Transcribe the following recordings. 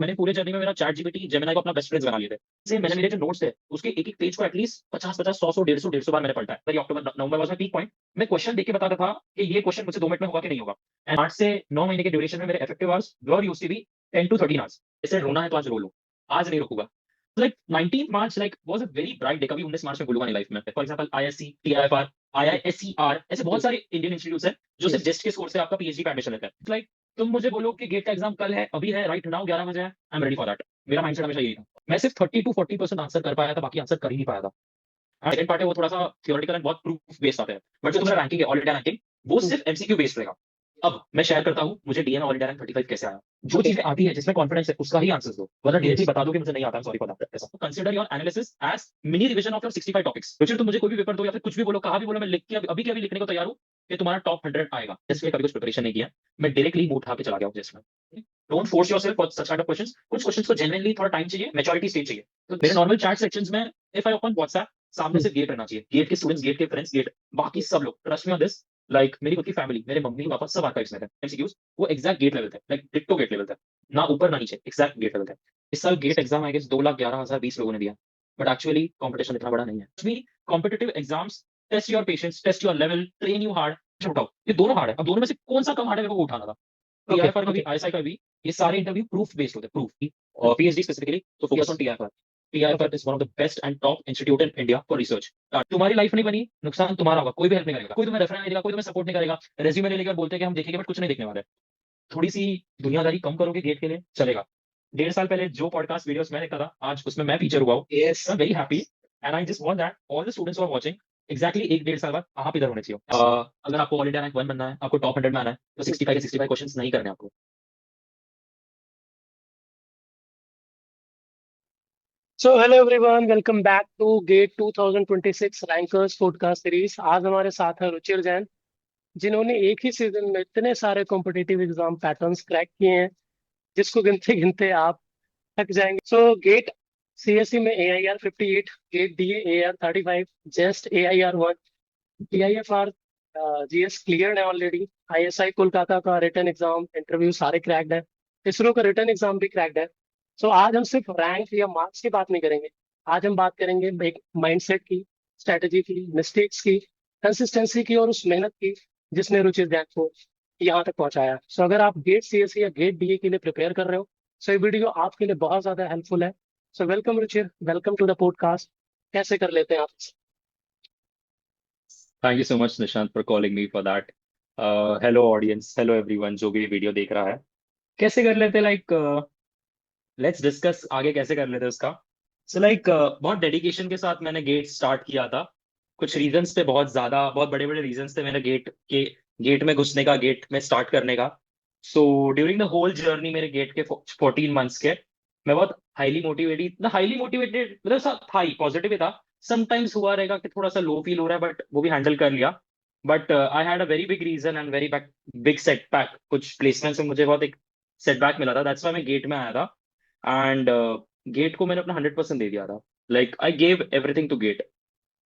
मैंने पूरे जर्नी में मेरा चैट जीपीटी जेमिनी को अपना बेस्ट फ्रेंड्स बना लिए थे। से मैंने मेरे जो नोट्स थे उसके एक एक पेज को एटलीस्ट 50 50 100 100 150 बार मैंने पढ़ा है। अक्टूबर नवंबर वाज माय पीक पॉइंट। मैं क्वेश्चन देख के बताता था कि ये क्वेश्चन मुझसे 2 मिनट में होगा कि नहीं होगा। एंड 8 से 9 महीने के ड्यूरेशन में मेरे effective hours were used to be 10 to 13 hours. इसे रोना है तो आज रो लो, आज नहीं रुकूंगा। Like 19 March like was a very bright day. कभी 19 मार्च में भूलूंगा नहीं लाइफ में। For example ISC, TIFR, IISER, ऐसे बहुत सारे इंडियन इंस्टीट्यूट्स हैं जो सिर्फ जेस्ट के स्कोर से आपका पीएचडी का एडमिशन लेते हैं। लाइक तुम मुझे बोलो कि गेट का एग्जाम कल है, अभी है, राइट नाउ 11 बजे है, I am ready for that. मेरा माइंडसेट हमेशा यही था। मैं सिर्फ 30 टू 40% आंसर कर पाया था, बाकी आंसर कर ही नहीं पाया था। सेकंड पार्ट है वो थोड़ा सा थियोरेटिकल एंड बहुत प्रूफ बेस्ड आता है। बट जो तुम्हारा रैंकिंग है ऑल इंडिया रैंकिंग, वो सिर्फ एमसीक्यू बेस्ड रहेगा। अब मैं शेयर करता हूँ मुझे डीएन ऑल इंडिया रैंक 35 कैसे आया। जो चीजें आती है जिसमें कॉन्फिडेंस है उसका ही आंसर दो, वरना डायरेक्टली बता दो कि मुझे नहीं आता, sorry for that. Consider your analysis as mini revision of your 65 topics. Richard तुम मुझे कोई भी पेपर दो या फिर कुछ भी बोलो, कहा भी बोलो, मैं लिख के अभी के अभी लिखने को तैयार हूँ कि तुम्हारा टॉप 100 आएगा। इसलिए कभी कुछ प्रिपरेशन नहीं किया, मैं डायरेक्टली मुंह उठा के चला गया हूँ जिसमें। Don't force yourself for such kind of questions. कुछ क्वेश्चंस को जेन्युइनली थोड़ा टाइम चाहिए, मैच्योरिटी स्टेज चाहिए। तो मेरे नॉर्मल चैट सेक्शंस में इफ आई ओपन व्हाट्सएप, सामने से गेट रहना चाहिए, गेट के स्टूडेंट्स, गेट के फ्रेंड्स, गेट बाकी सब लोग, trust me on this. Like मेरी खुद की फैमिली, मेरे मम्मी पापा सब आर्काइव्स में थे एमसीक्यूज, वो एग्जैक्ट गेट लेवल थे, लाइक डिट्टो गेट लेवल थे, ना ऊपर ना नीचे, एग्जैक्ट गेट लेवल थे। इस साल गेट एग्जाम आई गेस 2,11,020 लोगों ने दिया, बट एक्चुअली कंपटीशन इतना बड़ा नहीं है। Me competitive exams test your patience, test your level, train you hard. उठाओ, ये दोनों हार्ड है, अब दोनों में से कौन सा कम हार्ड है मेरे को उठाना था। टीआईएफआर का भी, आईएसआई का भी, ये सारे इंटरव्यू प्रूफ बेस्ड होते हैं, प्रूफ। और पीएचडी स्पेसिफिकली तो focus on TIFR. TIFR is one of the best and top institute in India for research. तुम्हारी लाइफ नहीं बनी, नुकसान तुम्हारा होगा, कोई भी हेल्प नहीं करेगा, कोई तुम्हें रेफरेंस नहीं देगा, कोई तुम्हें सपोर्ट नहीं करेगा। रेज्यूमे ले लेकर बोलते हैं कि हम देखेंगे, बट कुछ नहीं देखने वाले। थोड़ी सी दुनियादारी कम करोगे गेट के लिए, चलेगा। 1.5 साल पहले जो पॉडकास्ट वीडियोस मैं देखता था, आज उसमें मैं फीचर हुआ हूँ। Yes, I am very happy and I just want that all the students who are watching exactly 1 1.5 साल बाद आप इधर होने चाहिए। अगर आपको ऑल इंडिया रैंक 1 बनना है, आपको टॉप 100 में आना है, तो 65 के 65 क्वेश्चंस नहीं करने आपको। So hello everyone, welcome back to GATE 2026 rankers podcast series. आज हमारे साथ है रुचिर जैन, जिन्होंने एक ही सीजन में इतने सारे कॉम्पिटिटिव एग्जाम पैटर्न्स क्रैक किए हैं जिसको गिनते गिनते आप थक जाएंगे। सो गेट सीएससी में AIR 58, GATE DA AIR 35, JEST AIR 1, TIFR GS cleared है ऑलरेडी। ISI कोलकाता का रिटर्न एग्जाम इंटरव्यू सारे क्रैक्ड है। इसरो का रिटर्न एग्जाम भी क्रैक्ड है। सो आज हम सिर्फ रैंक या मार्क्स की बात नहीं करेंगे। आज हम बात करेंगे एक माइंडसेट की, स्ट्रेटजी की, मिस्टेक्स की, कंसिस्टेंसी की और उस मेहनत की जिसने रुचि जैन को यहाँ तक पहुंचाया। सो अगर आप गेट सीएससी या गेट डीए के लिए प्रिपेयर कर रहे हो, सो ये वीडियो आपके लिए बहुत ज्यादा हेल्पफुल है। So welcome Ruchir, welcome to the podcast. कैसे कर लेते हैं आप? Thank you so much Nishant for calling me for that. Hello audience, hello everyone जो भी वीडियो देख रहा है। कैसे कर लेते, लाइक लेट्स डिस्कस आगे कैसे कर लेते उसका। सो लाइक बहुत डेडिकेशन के साथ मैंने गेट स्टार्ट किया था। कुछ रीजंस थे, बहुत ज्यादा, बहुत बड़े बड़े रीजंस थे मेरे गेट में घुसने का, गेट में स्टार्ट करने का। So during the whole journey मेरे गेट के 14 मंथ्स के, मैं बहुत हाईली मोटिवेटेड ना, हाईली मोटिवेटेड मतलब सब था ही, पॉजिटिव ही था। समटाइम्स हुआ रहेगा कि थोड़ा सा लो फील हो रहा है, बट वो भी हैंडल कर लिया। But I had a very big reason and very big setback. कुछ प्लेसमेंट में मुझे बहुत एक सेटबैक मिला था, दैट्स व्हाई मैं गेट में आया था। एंड गेट को मैंने अपना 100% दे दिया था। Like I gave everything to get.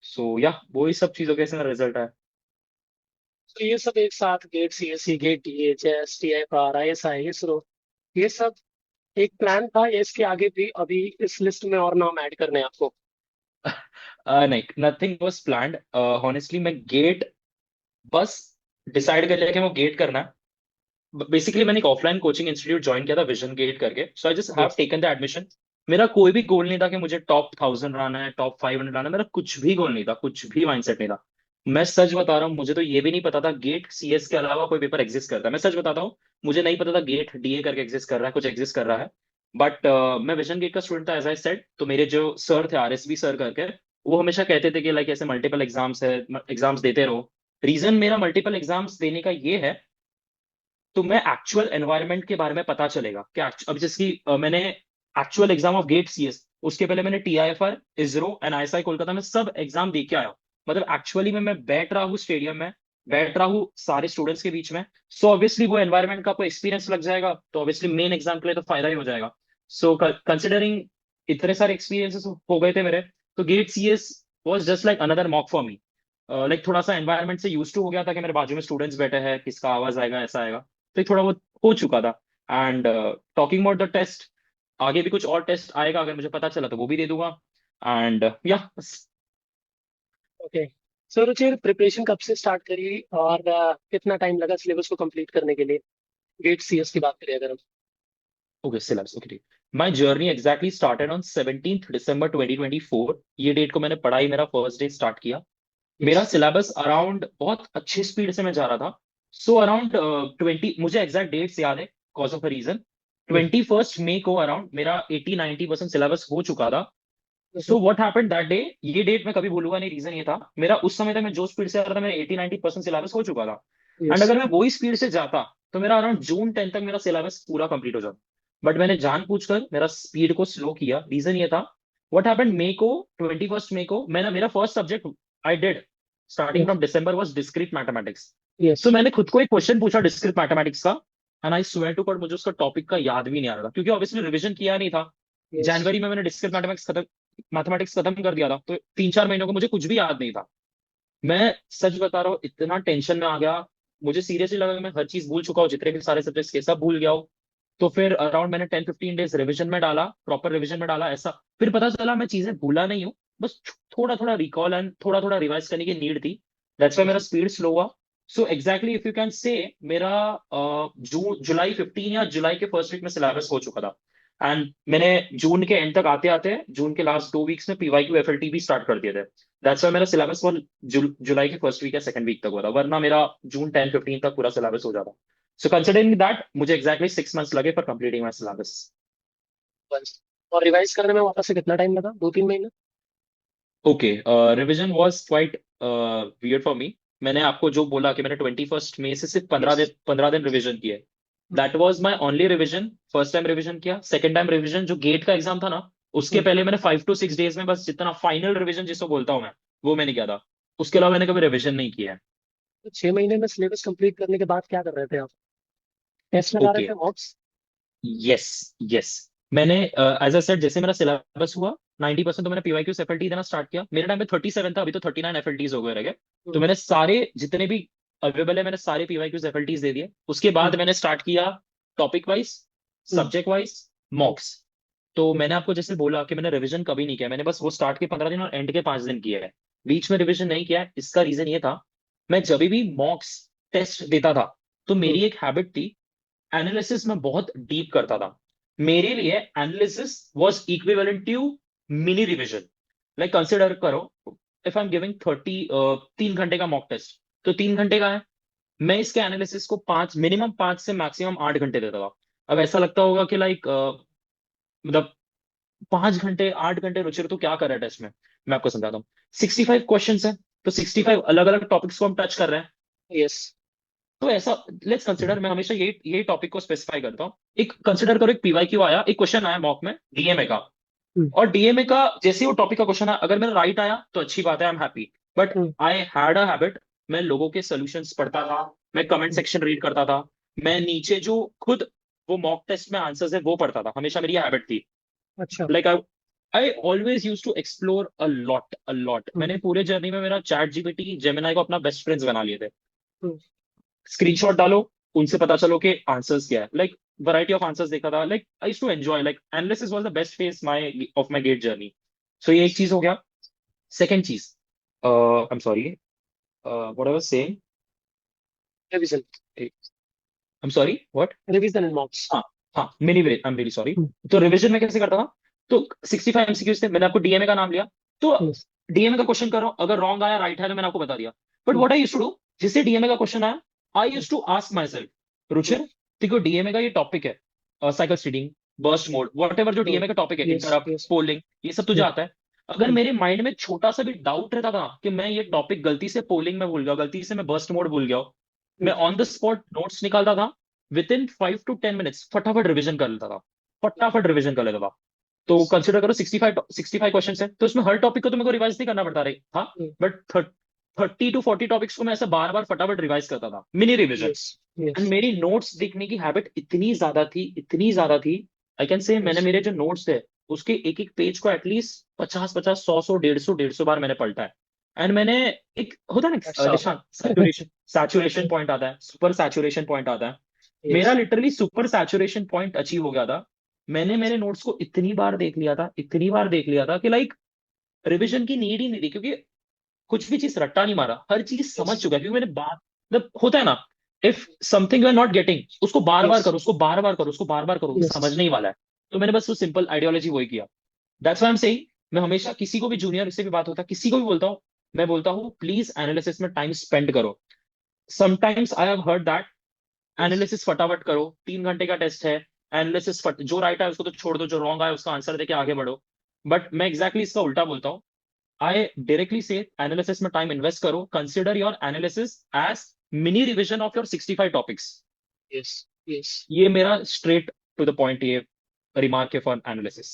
So yeah वही सब चीजों के इसमें रिजल्ट है। तो ये सब एक साथ, GATE CSC, GATE DA, JS, TIFR, ISI, ISRO, ये सब एक प्लान था या इसके आगे भी अभी इस लिस्ट में और नाम ऐड करने हैं आपको? नहीं, नथिंग वाज प्लान्ड ऑनेस्टली। मैं गेट बस डिसाइड कर लिया कि वो गेट करना है। बेसिकली मैंने एक ऑफलाइन कोचिंग इंस्टीट्यूट ज्वाइन किया था, विजन गेट करके। So I just have yes. Taken the admission. मेरा कोई भी गोल नहीं था कि मुझे टॉप 1000 आना है, टॉप 500 आना है। मेरा कुछ भी गोल नहीं था, कुछ भी माइंडसेट नहीं था। मैं सच बता रहा हूँ, मुझे तो ये भी नहीं पता था गेट सीएस के अलावा कोई पेपर एग्जिस्ट करता है। मैं सच बताता हूँ, मुझे नहीं पता था गेट डीए करके एग्जिस्ट कर रहा है, कुछ एग्जिस्ट कर रहा है। बट मैं विजन गेट का स्टूडेंट था एज आई सेड। तो मेरे जो सर थे, RSV सर करके, वो हमेशा कहते थे कि लाइक ऐसे मल्टीपल एग्जाम्स है, एग्जाम्स देते रहो। रीजन मेरा मल्टीपल एग्जाम्स देने का ये है, तो मैं एक्चुअल एनवायरनमेंट के बारे में पता चलेगा कि अब जिसकी मैंने actual exam of GATE CS, उसके पहले मैंने TIFR, ISRO and ISI Kolkata में सब एग्जाम दे के आया हूं। मतलब एक्चुअली में मैं बैठ रहा हूँ स्टेडियम में, बैठ रहा हूँ सारे स्टूडेंट्स के बीच में। सो ऑब्वियसली वो एनवायरनमेंट का आपको एक्सपीरियंस लग जाएगा, तो ऑब्वियसली मेन एग्जाम के लिए तो फायदा ही हो जाएगा। सो कंसिडरिंग इतने सारे एक्सपीरियंसेस हो गए थे मेरे, तो GATE CS was just like another mock for me. Like थोड़ा सा एनवायरनमेंट से यूज टू हो गया था कि मेरे बाजू में स्टूडेंट्स बैठे हैं, किसका आवाज आएगा, ऐसा आएगा। तो एक थोड़ा बहुत हो चुका था। And talking about the test, आगे भी कुछ और टेस्ट आएगा, अगर मुझे पता चला तो वो भी दे दूंगा। एंड या ओके। सो रुचिर, प्रिपरेशन कब से स्टार्ट करी और कितना टाइम लगा सिलेबस को कंप्लीट करने के लिए? गेट सीएस की बात करें अगर हम। ओके, सिलेबस ओके ठीक। My journey exactly started on 17th December 2024। ये डेट को मैंने पढ़ाई मेरा फर्स्ट डे स्टार्ट किया। यस। मेरा सिलेबस अराउंड बहुत अच्छी स्पीड से मैं जा रहा था। सो अराउंड 20, मुझे एग्जैक्ट डेट्स याद है कॉज ऑफ अ रीजन। 21 मई को अराउंड मेरा 80-90% सिलेबस हो चुका था। So what happened that day, ये डेट मैं कभी भूलूंगा नहीं। रीजन ये था, मेरा उस समय तक मैं जो स्पीड से आ रहा था, मेरा 80-90% सिलेबस हो चुका था। And yes. अगर मैं वही स्पीड से जाता तो मेरा अराउंड जून 10 तक मेरा सिलेबस पूरा कंप्लीट हो जाता। बट मैंने जानबूझकर मेरा स्पीड को स्लो किया। रीजन ये था, व्हाट हैपेंड मे को, 21 मई को मैंने मेरा first subject I did starting yes. From December was discrete mathematics. Yes. So मैंने खुद को एक क्वेश्चन पूछा डिस्क्रीट मैथमेटिक्स का। And I swear to God मुझे उसका टॉपिक का याद भी नहीं आ रहा था, क्योंकि ऑब्वियसली रिवीजन किया नहीं था। यस। जनवरी में मैंने डिस्क्रीट मैथमेटिक्स खत्म कर दिया था, तो 3-4 महीनों को मुझे कुछ भी याद नहीं था। मैं सच बता रहा हूँ, इतना टेंशन में आ गया। मुझे सीरियसली लगा कि मैं हर चीज भूल चुका हूँ, जितने भी सारे सब्जेक्ट्स के सब भूल गया हूँ। तो फिर अराउंड मैंने 10-15 डेज रिवीजन में डाला, प्रॉपर रिवीजन में डाला ऐसा। फिर पता चला मैं चीजें भूला नहीं हूँ, बस थोड़ा थोड़ा रिकॉल एंड थोड़ा थोड़ा रिवाइज करने की नीड थी। दैट्स वाई मेरा स्पीड स्लो हुआ। So exactly if you can say, मेरा जून जुलाई 15 या जुलाई के फर्स्ट वीक में सिलेबस हो चुका था। एंड मैंने जून के एंड तक आते आते, जून के लास्ट 2 वीक्स में पीवाईक्यू एफएलटी भी स्टार्ट कर दिए थे। दैट्स वाई मेरा सिलेबस वो जुलाई के फर्स्ट वीक या सेकंड वीक तक हुआ था, वरना मेरा जून 10-15 तक पूरा सिलेबस हो जाता। सो कंसिडरिंग दैट, मुझे एग्जैक्टली 6 मंथ्स लगे फॉर कंप्लीटिंग माई सिलेबस। बस। और रिवाइज करने में वापस से कितना टाइम लगा? 2-3 महीने? Okay, revision was quite weird for me. मैंने आपको जो बोला कि मैंने 21 मई से सिर्फ पंद्रह यस। दिन 15 दिन रिविजन किए। That was my only revision. First time revision किया, सेकंड टाइम रिविजन जो गेट का एग्जाम था ना, उसके पहले मैंने 5 to 6 डेज में बस जितना फाइनल रिविजन जिसको बोलता हूँ मैं, वो मैंने किया था। उसके अलावा मैंने कभी रिविजन नहीं किया है। तो 6 महीने में सिलेबस कंप्लीट करने के बाद क्या कर रहे थे आप? टेस्ट लगा रहे ओके, थे, मॉक्स? Yes yes. मैंने एज अ सेड, जैसे मेरा सिलेबस हुआ 90%, तो मैंने पीवाईक्यू एफएलटी देना स्टार्ट किया। मेरे टाइम पे 37 था, अभी तो 39 एफएलटीज हो गए रह गए। तो मैंने सारे जितने भी अवेलेबल है, मैंने सारे पीवाईक्यूज एफएलटीज दे दिए। उसके बाद मैंने स्टार्ट किया टॉपिक वाइज, सब्जेक्ट वाइज, मॉक्स। तो मैंने आपको जैसे बोला कि मैंने रिवीजन कभी नहीं किया, मैंने बस वो स्टार्ट के 15 दिन और एंड के 5 दिन किए हैं। बीच में रिवीजन नहीं किया है। इसका रीजन ये था, मैं जब भी मॉक्स टेस्ट देता था तो मेरी एक हैबिट थी, एनालिसिस में बहुत डीप करता था। मेरे लिए analysis was equivalent to mini revision. Like consider करो, इफ आई एम गिविंग 3 घंटे का मॉक टेस्ट, तो 3 घंटे का है। मैं इसके एनालिसिस को 5 से मैक्सिमम 8 घंटे देता था। अब ऐसा लगता होगा कि लाइक मतलब 5 घंटे 8 घंटे रुचि तो क्या कर रहा है टेस्ट में। मैं आपको समझाता हूँ। 65 क्वेश्चन है, तो 65 अलग अलग टॉपिक्स को हम टच कर रहे हैं। यस। तो ऐसा, लेट्स कंसिडर, मैं हमेशा यही टॉपिक को स्पेसिफाई करता हूँ। एक कंसिडर करो, एक पीवाईक्यू आया, एक क्वेश्चन आया मॉक में डीएमए का। और डीएमए का जैसे ही वो टॉपिक का क्वेश्चन आया, अगर मेरा राइट आया तो अच्छी बात है, I am happy. But I had a habit, मैं लोगों के सोल्यूशंस पढ़ता था, मैं कमेंट सेक्शन रीड करता था, मैं नीचे जो खुद वो मॉक टेस्ट में आंसर्स है वो पढ़ता था। हमेशा मेरी हैबिट थी। अच्छा। Like I always use to explore a lot. मैंने पूरे जर्नी में मेरा चैट जीपीटी जेमिनाई को अपना बेस्ट फ्रेंड्स बना लिए थे। स्क्रीनशॉट डालो, उनसे पता चलो कि आंसर्स क्या है। लाइक वैरायटी ऑफ आंसर्स देखा था। Like I used to enjoy, like analysis was the best phase my GATE journey. So ये एक चीज हो गया। सेकंड चीज, I am sorry, what I was saying, revision. I am sorry what. Revision and mocks. हाँ हाँ, mini break, I am very sorry. तो revision में कैसे करता था, तो 65 एमसीक्यूज थे, मैंने आपको डीएमए का नाम लिया। तो यस। डीएमए का क्वेश्चन कर रहा हूं, अगर रॉन्ग आया राइट है तो मैंने आपको बता दिया। But what I used to do, जिससे डीएमए का क्वेश्चन आया, I used to ask myself, Ruchir देखो डीएमए का ये टॉपिक है, cycle stealing, burst mode, whatever जो डीएमए का टॉपिक है, यस। Interrupt, yes. पोलिंग, ये सब तुझे आता है। अगर मेरे माइंड में छोटा सा भी डाउट रहता था कि मैं ये टॉपिक गलती से पोलिंग में भूल गया, गलती से मैं बर्स्ट मोड भूल गया, मैं ऑन द स्पॉट नोट्स निकालता था। विद इन 5 to 10 मिनट्स फटाफट रिवीजन कर लेता था, फटाफट रिवीजन कर लेता था। तो कंसिडर करो 65 क्वेश्चन है, तो इसमें हर टॉपिक को तो मेरे को रिवाइज नहीं करना पड़ता रही था। बट 30 to 40 टॉपिक्स को मैं ऐसे बार बार फटाफट रिवाइज करता था, mini revision. Yes. And yes. मेरी नोट्स देखने की हैबिट इतनी ज्यादा थी, इतनी ज्यादा थी, आई कैन से मैंने यस। मेरे जो नोट्स थे उसके एक एक पेज को एटलीस्ट 50-50 100 150 बार मैंने पलटा है। एंड मैंने, एक होता है ना अच्छा। निशान, सैचुरेशन सैचुरेशन पॉइंट आता है, सुपर सैचुरेशन पॉइंट आता है। मेरा yes. Literally super saturation point achieve हो गया था। मैंने मेरे नोट्स को इतनी बार देख लिया था कि लाइक रिविजन की नीड ही नहीं थी, क्योंकि कुछ भी चीज रट्टा नहीं मारा, हर चीज समझ यस चुका है, क्योंकि मैंने बात, मतलब होता है ना, if something you are not getting, उसको बार बार यस करो, उसको बार बार करो, उसको बार बार करो, यस समझने ही वाला है। तो मैंने बस वो सिंपल आइडियोलॉजी वही किया। That's why I am saying, मैं हमेशा किसी को भी, जूनियर से भी बात होता है, किसी को भी बोलता हूँ, मैं बोलता हूँ प्लीज एनालिसिस में टाइम स्पेंड करो। Sometimes I have heard that yes analysis फटाफट करो, 3 घंटे का टेस्ट है, एनालिसिस जो राइट है उसको तो छोड़ दो, जो रॉन्ग है उसका आंसर देके आगे बढ़ो। बट मैं एग्जैक्टली इसका उल्टा बोलता हूँ। आई डायरेक्टली से एनालिसिस में टाइम इन्वेस्ट करो, consider your analysis as mini revision of your 65 topics. Yes yes ये मेरा स्ट्रेट टू द पॉइंट ये रिमार्क है फॉर एनालिसिस।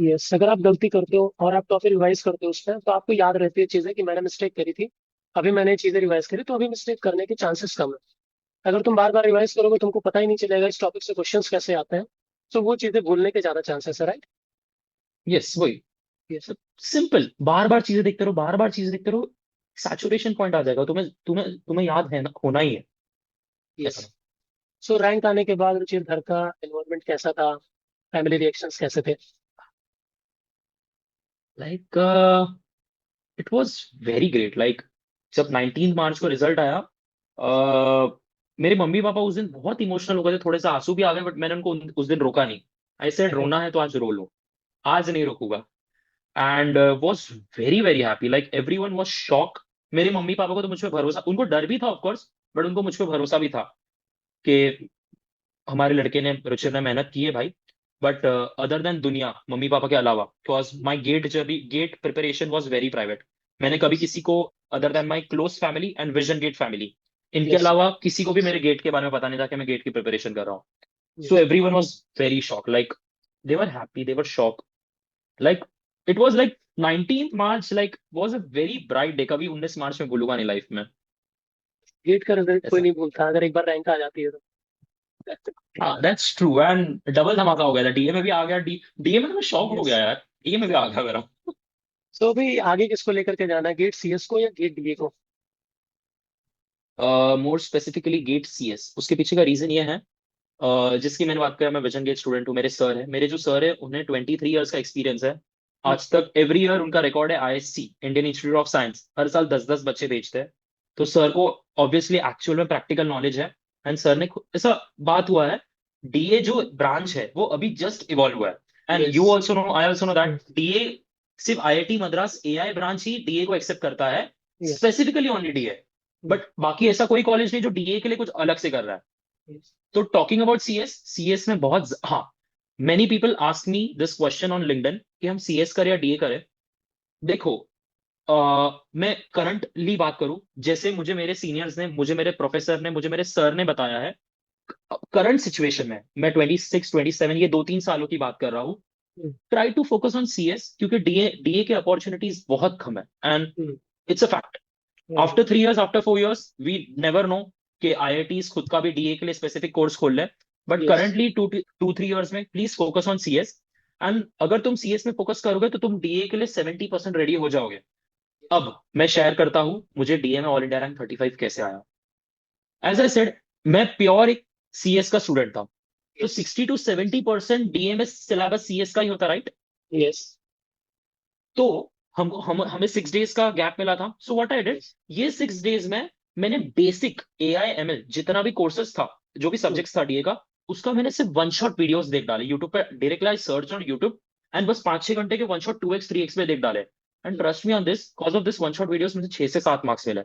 यस। अगर आप गलती करते हो और आप टॉपिक रिवाइज करते हो उसमें, तो आपको याद रहती है चीजें कि मैंने मिस्टेक करी थी, अभी मैंने ये चीजें रिवाइज करी, तो अभी मिस्टेक करने के चांसेस कम है। अगर तुम बार बार रिवाइज करोगे, तुमको पता ही नहीं चलेगा इस टॉपिक से क्वेश्चंस कैसे आते हैं, तो वो चीजें भूलने के ज्यादा चांसेस है, राइट? यस वही, यस सिंपल, बार बार चीजें देखते रहो, बार बार चीजें देखते रहो, सैचुरेशन पॉइंट आ जाएगा, तुम्हें तुम्हें तुम्हें याद है ना, होना ही है यस। ऐसा। सो रैंक आने के बाद रुचिर, घर का एनवायरनमेंट कैसा था? फैमिली रिएक्शंस कैसे थे? Like it was very great. Like जब 19 मार्च को रिजल्ट आया, मेरे मम्मी पापा उस दिन बहुत इमोशनल हो गए थे, थोड़े से आंसू भी आ गए, बट मैंने उनको उस दिन रोका नहीं। आई सेड रोना है तो आज रो लो, आज नहीं रोकूंगा। And was very very happy, like everyone was shock. मेरे मम्मी पापा को तो मुझ पर भरोसा, उनको डर भी था ऑफकोर्स, बट उनको मुझ पर भरोसा भी था कि हमारे लड़के ने, रुचिर ने मेहनत की है भाई। बट अदर देन दुनिया, मम्मी पापा के अलावा, because my GATE journey, GATE preparation was very private. मैंने कभी किसी को, other than my close family and vision GATE family, इनके यस अलावा किसी को भी मेरे गेट के बारे में पता नहीं था कि मैं गेट की प्रिपरेशन कर रहा हूँ। So yes. Every one was very shock, like they were happy, they were shock. Like it was like 19 March like was a very bright day, कभी 19 मार्च में भूलूंगा नहीं लाइफ में। गेट का रिजल्ट कोई ऐसा, नहीं भूलता, अगर एक बार रैंक आ जाती है तो। हाँ दैट्स ट्रू। एंड डबल धमाका हो गया था, डीए में भी आ गया, डीए में तो मैं शॉक हो यस। गया यार, डीए में भी आ गया मेरा। सो अभी आगे किसको लेकर के जाना है, गेट सीएस को या गेट डीए को? More specifically GATE CS. उसके पीछे का रीजन ये है, जिसकी मैंने बात किया, मैं विजन गेट स्टूडेंट हूँ। मेरे सर है, मेरे जो सर है उन्हें 23 ईयर्स का एक्सपीरियंस है। आज तक एवरी ईयर उनका रिकॉर्ड है ISC, Indian Institute of Science, हर साल 10-10 बच्चे भेजते हैं। तो सर को ऑब्वियसली एक्चुअल में प्रैक्टिकल नॉलेज है। एंड सर ने ऐसा बात हुआ है, डीए जो ब्रांच है वो अभी जस्ट इवॉल्व हुआ है। And yes you also know, I also know that DA सिर्फ आईआईटी मद्रास एआई ब्रांच ही डीए को एक्सेप्ट करता है, yes specifically only DA. But बाकी ऐसा कोई कॉलेज नहीं जो डीए के लिए कुछ अलग से कर रहा है। यस तो टॉकिंग अबाउट सीएस, सीएस में बहुत, हाँ, many people ask me this question on LinkedIn कि हम सीएस करें या डीए करें। देखो, मैं करंटली बात करूं, जैसे मुझे मेरे सीनियर्स ने, मुझे मेरे प्रोफेसर ने, मुझे मेरे सर ने बताया है, करंट सिचुएशन में, मैं 26-27, ये 2-3 सालों की बात कर रहा हूँ, try to focus on CS, क्योंकि डीए डीए के अपॉर्चुनिटीज बहुत कम है। And it's a fact, after 3 years, after 4 years, we never know कि आईआईटीज खुद का भी डीए के लिए स्पेसिफिक कोर्स खोल ले। बट यस करंटली 2-3 इयर्स में please focus on CS. And अगर तुम सीएस में फोकस करोगे तो तुम डीए के लिए 70% रेडी हो जाओगे। अब मैं शेयर करता हूं मुझे डीए में ऑल इंडिया रैंक 35 कैसे आया। एज आई सेड, मैं प्योर एक सीएस का स्टूडेंट था। तो यस 60-70% डीए में सिलेबस सीएस का ही होता, राइट? यस तो हम हमें 6 डेज का गैप मिला था। So what I did, yes ये 6 डेज में मैंने बेसिक एआई एमएल जितना भी कोर्सेज था, जो भी सब्जेक्ट्स था डीए का, उसका मैंने सिर्फ वन शॉट वीडियोस देख डाले यूट्यूब पे, directly I search on YouTube, and बस 5-6 घंटे के वन शॉट 2x 3x में देख डाले। And trust me on this, cause of this one shot videos मुझे 6 से 7 मार्क्स मिले।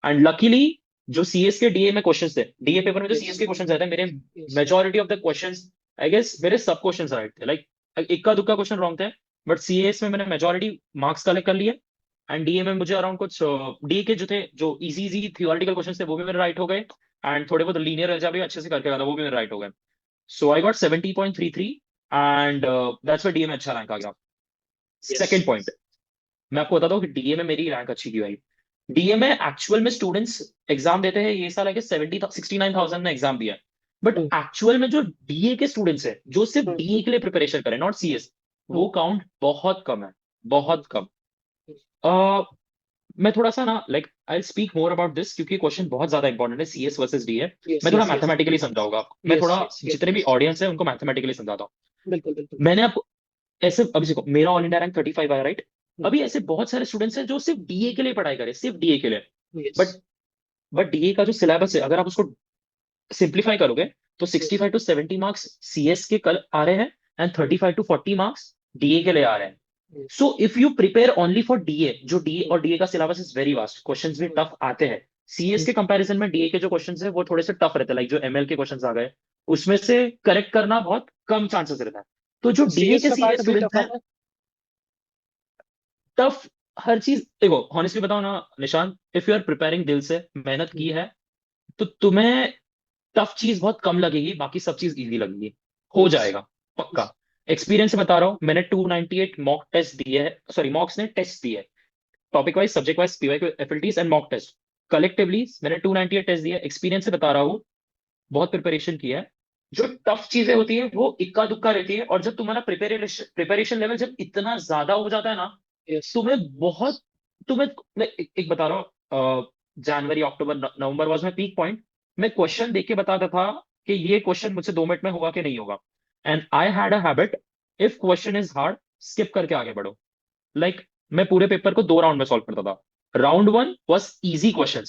एंड लकीली जो सीएस के डीए में क्वेश्चंस थे, डीए पेपर में जो सीएस यस के क्वेश्चंस आए थे, मेरे yes majority of the questions, I guess मेरे सब क्वेश्चंस राइट थे, लाइक इक्का दुक्का क्वेश्चन रॉन्ग थे, बट सीएस में मैंने मेजोरिटी मार्क्स कलेक्ट कर लिए। एंड डीए में मुझे अराउंड कुछ, डीए के जो थे, जो इजी इजी थियोरेटिकल क्वेश्चन थे, वो भी मेरे राइट हो गए। एंड थोड़े बहुत लीनियर अलजेब्रा भी अच्छे से करके गया था, वो भी मेरे राइट हो गए। So I got 70.33, and that's why DA में अच्छा रैंक आ गया। यस सेकंड पॉइंट, मैं आपको बताता हूँ कि डीए में मेरी रैंक अच्छी क्यों आई। डीए में एक्चुअल में स्टूडेंट्स एग्जाम देते हैं, ये साल है कि 69,000 ने एग्जाम दिया है। बट एक्चुअल में जो डीए के स्टूडेंट्स हैं, जो सिर्फ डीए के लिए प्रिपरेशन करें, नॉट सीएस, वो काउंट बहुत कम है, बहुत कम। मैं थोड़ा सा ना like I speak more about this क्योंकि क्वेश्चन बहुत ज्यादा इंपॉर्टेंट है, सीएस वर्सेस डीए। यस मैं थोड़ा यस यस मैथमेटिकली समझाऊंगा आपको, मैं यस थोड़ा यस यस जितने भी यस ऑडियंस है उनको मैथमेटिकली समझाता हूँ। बिल्कुल बिल्कुल। मैंने आपको ऐसे, अभी देखो मेरा ऑल इंडिया रैंक 35 आया, राइट? हम्म, अभी ऐसे बहुत सारे स्टूडेंट्स हैं जो सिर्फ डीए के लिए पढ़ाई करे, सिर्फ डीए के लिए। यस बट डीए का जो सिलेबस है, अगर आप उसको सिंप्लीफाई करोगे तो यस 65 to 70 मार्क्स सीएस के कल आ रहे हैं एंड 35 to 40 मार्क्स डीए के लिए आ रहे हैं। Yes so if you prepare only for DA, जो डीए और डीए का syllabus is very vast, questions भी टफ आते हैं। सीएस के कंपैरिजन में डीए के जो क्वेश्चंस है वो थोड़े से टफ रहते हैं, लाइक जो एमएल के क्वेश्चंस आ गए उसमें से करेक्ट करना बहुत कम चांसेस रहता है। तो जो डीए सीएस के का पार्ट सीरियस भी स्टूडेंट्स टफ हैं, आता है। टफ हर चीज देखो, हॉनेस्टली बताओ ना Nishant, if you are preparing दिल से मेहनत की हम्म, है तो तुम्हें टफ चीज बहुत कम लगेगी, बाकी सब चीज इजी लगेगी। हो यस जाएगा पक्का। एक्सपीरियंस से बता रहा हूँ, मैंने 298 मॉक टेस्ट दिए है, सॉरी मॉक्स ने टेस्ट दिए, topic wise, subject wise, PY FLTs and mock test. Collectively मैंने 298 टेस्ट दिए, एक्सपीरियंस से बता रहा हूँ, बहुत प्रिपरेशन किया है। जो टफ चीजें होती है वो इक्का दुक्का रहती है, और जब तुम्हारा प्रिपरेशन लेवल जब इतना ज्यादा हो जाता है ना, यस तुम्हें बहुत, तुम्हें, मैं एक बता रहा हूँ, जनवरी अक्टूबर नवंबर वॉज माई पीक पॉइंट। मैं क्वेश्चन देख के बताता था कि ये क्वेश्चन मुझसे 2 मिनट में होगा कि नहीं होगा। And I had a habit, if question is hard skip करके आगे बढ़ो। लाइक मैं पूरे पेपर को 2 राउंड में सॉल्व करता था। Round one was easy question,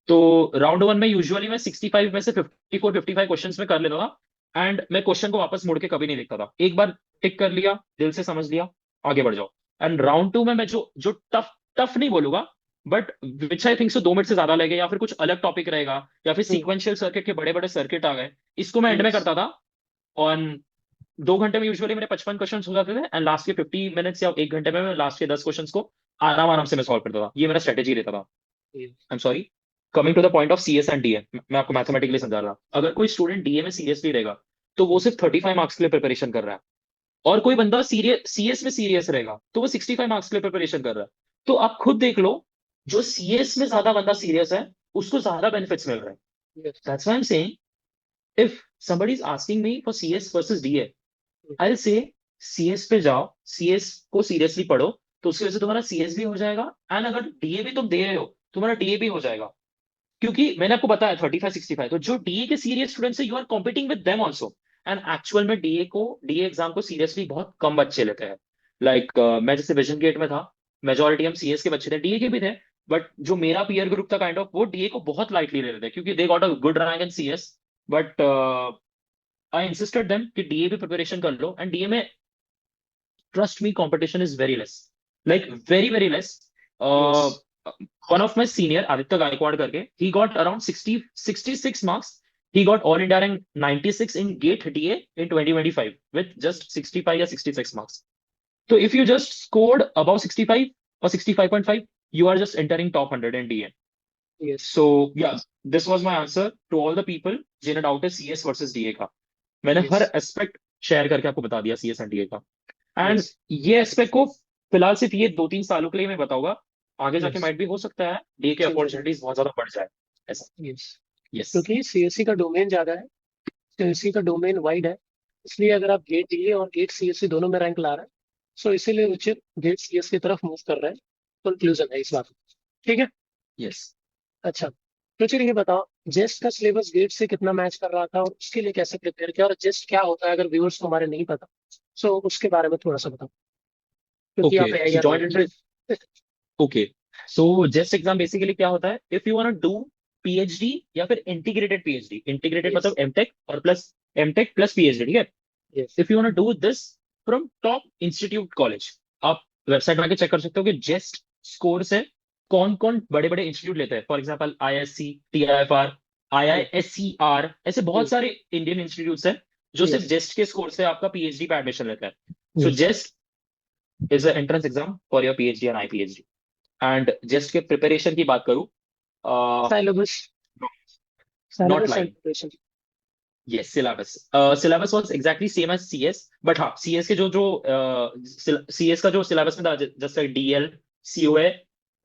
तो राउंड वन में यूजुअली मैं 65 में से 54 55 क्वेश्चन में कर लेता था, एंड मैं क्वेश्चन को वापस मुड़ के कभी नहीं देखता था। एक बार टिक कर लिया, दिल से समझ लिया, आगे बढ़ जाओ। एंड राउंड टू में मैं जो जो टफ टफ नहीं बोलूंगा, but which I think so 2 minute से ज्यादा लगे, या फिर कुछ अलग टॉपिक रहेगा, या फिर सीक्वेंशियल सर्किट के बड़े बड़े सर्किट आ गए, इसको मैं एंड में यस करता था। ऑन 2 घंटे में यूजुअली मेरे 55 क्वेश्चन हो जाते थे, एंड लास्ट के 50 मिनट्स या 1 घंटे में मैं लास्ट के 10 क्वेश्चन को आराम आराम से मैं सॉल्व करता था। ये मेरा स्ट्रेटेजी रहता था। Yes I am sorry, coming to the point of CS and DA, मैं आपको मैथमेटिकली समझा रहा। अगर कोई स्टूडेंट डीए में सीरियसली रहेगा तो वो सिर्फ 35 मार्क्स के लिए प्रिपरेशन कर रहा है, और कोई बंदा सीरियस सीएस में सीरियस रहेगा तो वो 65 मार्क्स के लिए प्रिपरेशन कर रहा है। तो आप खुद देख लो, जो सीएस में ज्यादा बंदा सीरियस है उसको ज्यादा बेनिफिट्स मिल रहे हैं। Yes that's why I am saying, if somebody is asking me for CS versus DA, I'll say CS पे जाओ, CS को सीरियसली पढ़ो, तो उसकी वजह से तुम्हारा CS भी हो जाएगा, एंड अगर डीए भी तुम दे रहे हो तुम्हारा डीए भी हो जाएगा। क्योंकि मैंने आपको बताया 35 65, तो जो डीए के सीरियस स्टूडेंट्स है you are competing with them also. And actual में डीए एग्जाम को सीरियसली बहुत कम बच्चे लेते हैं। लाइक मैं जैसे विजन गेट में था, मेजोरिटी हम सीएस के बच्चे थे, डीए के भी थे, बट जो मेरा पीयर ग्रुप था काइंड ऑफ, वो डीए को बहुत लाइटली ले रहे थे क्योंकि they got a good rank in CS. But I insisted them कि डीए भी प्रिपरेशन कर लो, एंड डीए में trust me, competition is very less, like very very less. Yes uh, One of my senior, Aditya Gaikwad karke, he got around 66 marks. He got all India rank 96 in gate DA in 2025 with just 65 or 66 marks. So if you just scored above 65 or 65.5, you are just entering top 100 in DA. Yes So yeah, this was my answer to all the people जिन्हें doubt है CS versus DA का। मैंने yes हर aspect share करके आपको बता दिया CS and DA का। And yes ये एस्पेक्ट को फिलहाल सिर्फ ये 2 3 सालों के लिए मैं बताऊंगा, आगे जाके यस माइट भी हो सकता है डीए के चेंज हो जाए। अपॉर्चुनिटीज बहुत ज्यादा बढ़ जाए, ऐसा। Yes yes. क्योंकि सीएससी का डोमेन ज्यादा है, सीएससी का डोमेन वाइड है, इसलिए अगर आप गेट डीए और गेट सीएससी दोनों में रैंक ला रहे हैं, सो इसीलिए उचित गेट सीएस की तरफ मूव कर रहे हैं। कंक्लूजन है इस बात में। ठीक है। यस। अच्छा, तो चलिए ये बताओ, जेस्ट का सिलेबस गेट से कितना मैच कर रहा था और उसके लिए कैसे प्रिपेयर किया, और जेस्ट क्या होता है अगर व्यूअर्स को हमारे नहीं पता, सो उसके बारे में थोड़ा सा बताओ, क्योंकि ओके आप सो एआईआर वाले joint entrance. Okay so just exam basically क्या होता है, if you want to do PhD या फिर इंटीग्रेटेड पीएचडी, इंटीग्रेटेड यस मतलब एमटेक और प्लस एमटेक प्लस पीएचडी, ठीक है? Yes if you want to do this from top institute college, आप वेबसाइट में आके चेक कर सकते हो कि जेस्ट स्कोर से कौन कौन बड़े बड़े इंस्टीट्यूट लेते हैं। फॉर एग्जाम्पल आईएससी, टीआईएफआर, आईआईएससीआर, ऐसे बहुत सारे इंडियन इंस्टीट्यूट्स हैं जो सिर्फ यस जेस्ट के स्कोर से आपका पीएचडी पे एडमिशन लेते हैं। So yes JEST is a entrance exam for your PhD and IPhD. And JEST के प्रिपरेशन की बात करूँ, syllabus not syllabus and lying, preparation. Yes syllabus, syllabus was exactly same as CS, but हाँ CS के जो जो CS का जो सिलेबस में था, just like DL, COA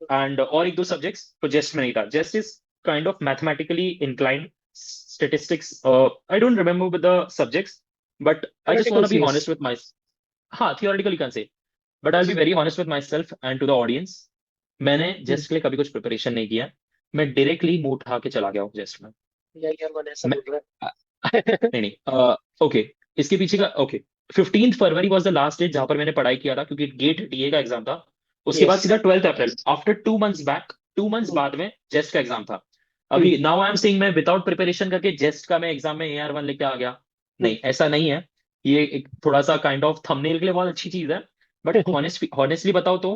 and और एक दो सब्जेक्ट्स, तो जेस्ट में नहीं था। JEST is kind of mathematically inclined, statistics, I don't remember with the subjects, but I just theoretical want to be CS. Honest with my, हाँ theoretically can say, but I will be very honest with myself and to the audience. मैंने JEST के लिए कभी कुछ preparation नहीं किया, मैं directly मुंह उठा के चला गया हूँ जेस्ट में। यही यार ऐसा मैं बोल रहा अ, है। नहीं नहीं, ओके, इसके पीछे का okay, 15 February was the last date जहां पर मैंने पढ़ाई किया था, क्योंकि गेट डीए का एग्जाम था। उसके बाद यस। सीधा 12 अप्रैल, आफ्टर 2 मंथ्स बैक, 2 मंथ्स बाद में जेस्ट का एग्जाम था। अभी नाउ आई एम सेइंग मैं विदाउट प्रिपरेशन करके जेस्ट का मैं एग्जाम में AR1 लेके आ गया। नहीं, ऐसा नहीं है। ये एक थोड़ा सा काइंड ऑफ थंबनेल के लिए बहुत अच्छी चीज है, बट हॉनेस्टली हॉनेस्टली बताओ तो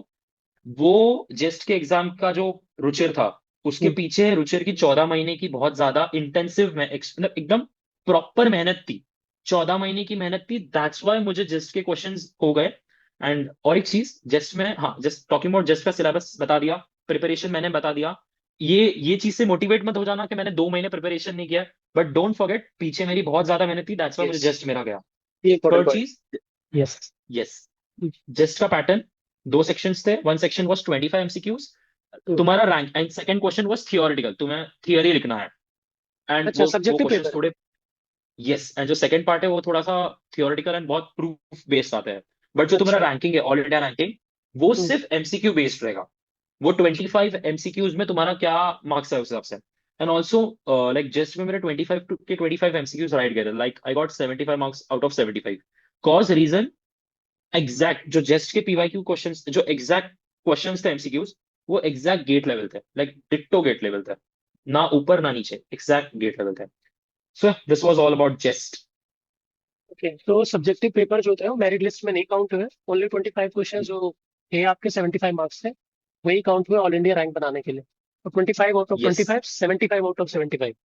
वो जेस्ट के एग्जाम का जो रुचिर था, उसके पीछे रुचिर की 14 महीने की बहुत ज्यादा इंटेंसिव में मतलब एकदम प्रॉपर मेहनत थी। 14 महीने की मेहनत थी, दैट्स वाई मुझे जेस्ट के क्वेश्चंस हो गए। एंड और एक चीज जेस्ट में, हाँ, जस्ट टॉकिंग अबाउट जेस्ट का सिलेबस बता दिया, प्रिपरेशन मैंने बता दिया। ये चीज से मोटिवेट मत हो जाना कि मैंने 2 महीने प्रिपरेशन नहीं किया, बट डोंट फॉरगेट पीछे मेरी बहुत ज्यादा मेहनत थी, दैट्स वाई मुझे यस, जस्ट मेरा गया। ये इम्पोर्टेंट थर्ड पॉइंट। चीज, यस। यस, जेस्ट का पैटर्न, 2 सेक्शंस थे, वन सेक्शन वॉज 25 MCQs, तुम्हारा rank, and second question was theoretical, तुम्हें थियोरी लिखना है। एंड अच्छा, वो सब्जेक्टिव क्वेश्चंस पेपर है। थोड़े, यस, एंड जो सेकंड पार्ट है वो थोड़ा सा थियोरेटिकल एंड बहुत प्रूफ बेस्ड आता है। बट जो तुम्हारा अच्छा। रैंकिंग है, ऑल इंडिया रैंकिंग, वो सिर्फ MCQ बेस्ड रहेगा। वो 25 MCQs में तुम्हारा क्या मार्क्स है उस हिसाब से। एंड ऑल्सो लाइक जस्ट में मेरे 25 राइट गए थे, like I got 75 marks out of 75। Cause reason, exact जो जेस्ट के PYQ क्वेश्चंस, जो एग्जैक्ट क्वेश्चंस थे MCQs, वो एग्जैक्ट गेट लेवल थे, लाइक डिट्टो गेट लेवल थे, ना ऊपर ना नीचे, एग्जैक्ट गेट लेवल थे। So this was all about JEST. Okay, तो सब्जेक्टिव पेपर जो थे वो मेरिट लिस्ट में नहीं काउंट हुए। ओनली 25 क्वेश्चन जो थे आपके 75 मार्क्स थे, वही काउंट हुए ऑल इंडिया रैंक बनाने के लिए। तो 25 out of yes, 25, 75 out of 75। Yes,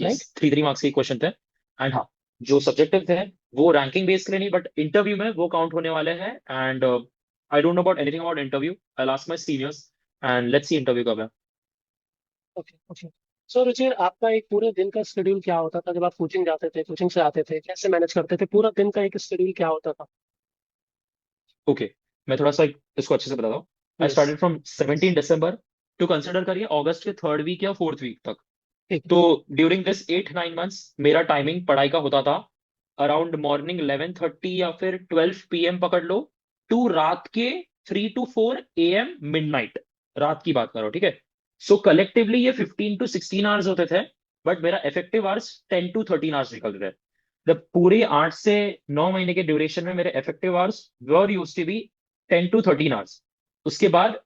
right. 3 3 marks के क्वेश्चन थे। एंड हाँ, जो सब्जेक्टिव थे वो रैंकिंग बेस्ड के लिए नहीं, बट इंटरव्यू में वो काउंट होने वाले हैं। And I don't know about anything about interview, I ask my seniors, and let's see interview कब है। Okay, okay. सो रुचिर, आपका एक पूरे दिन का शेड्यूल क्या होता था जब आप कोचिंग जाते थे, कोचिंग से आते थे, कैसे मैनेज करते थे पूरा दिन का एक शेड्यूल क्या होता था? ओके, मैं थोड़ा सा इसको अच्छे से बताता हूँ। I yes. Started from 17 December to consider करिए अगस्त के 3rd वीक या 4th वीक तक। ठीक है। तो ड्यूरिंग दिस 8 9 मंथ्स मेरा टाइमिंग पढ़ाई का होता था अराउंड मॉर्निंग 11:30 या फिर 12 PM पकड़ लो, टू रात के 3 to 4 AM रात की बात करो, ठीक है। सो कलेक्टिवली ये 15 to 16 आवर्स होते थे, बट मेरा इफेक्टिव आवर्स 10 to 13 आवर्स निकलते थे। जब पूरे 8 से 9 महीने के ड्यूरेशन में मेरे effective hours were use to be 10 to 13 hours. उसके बाद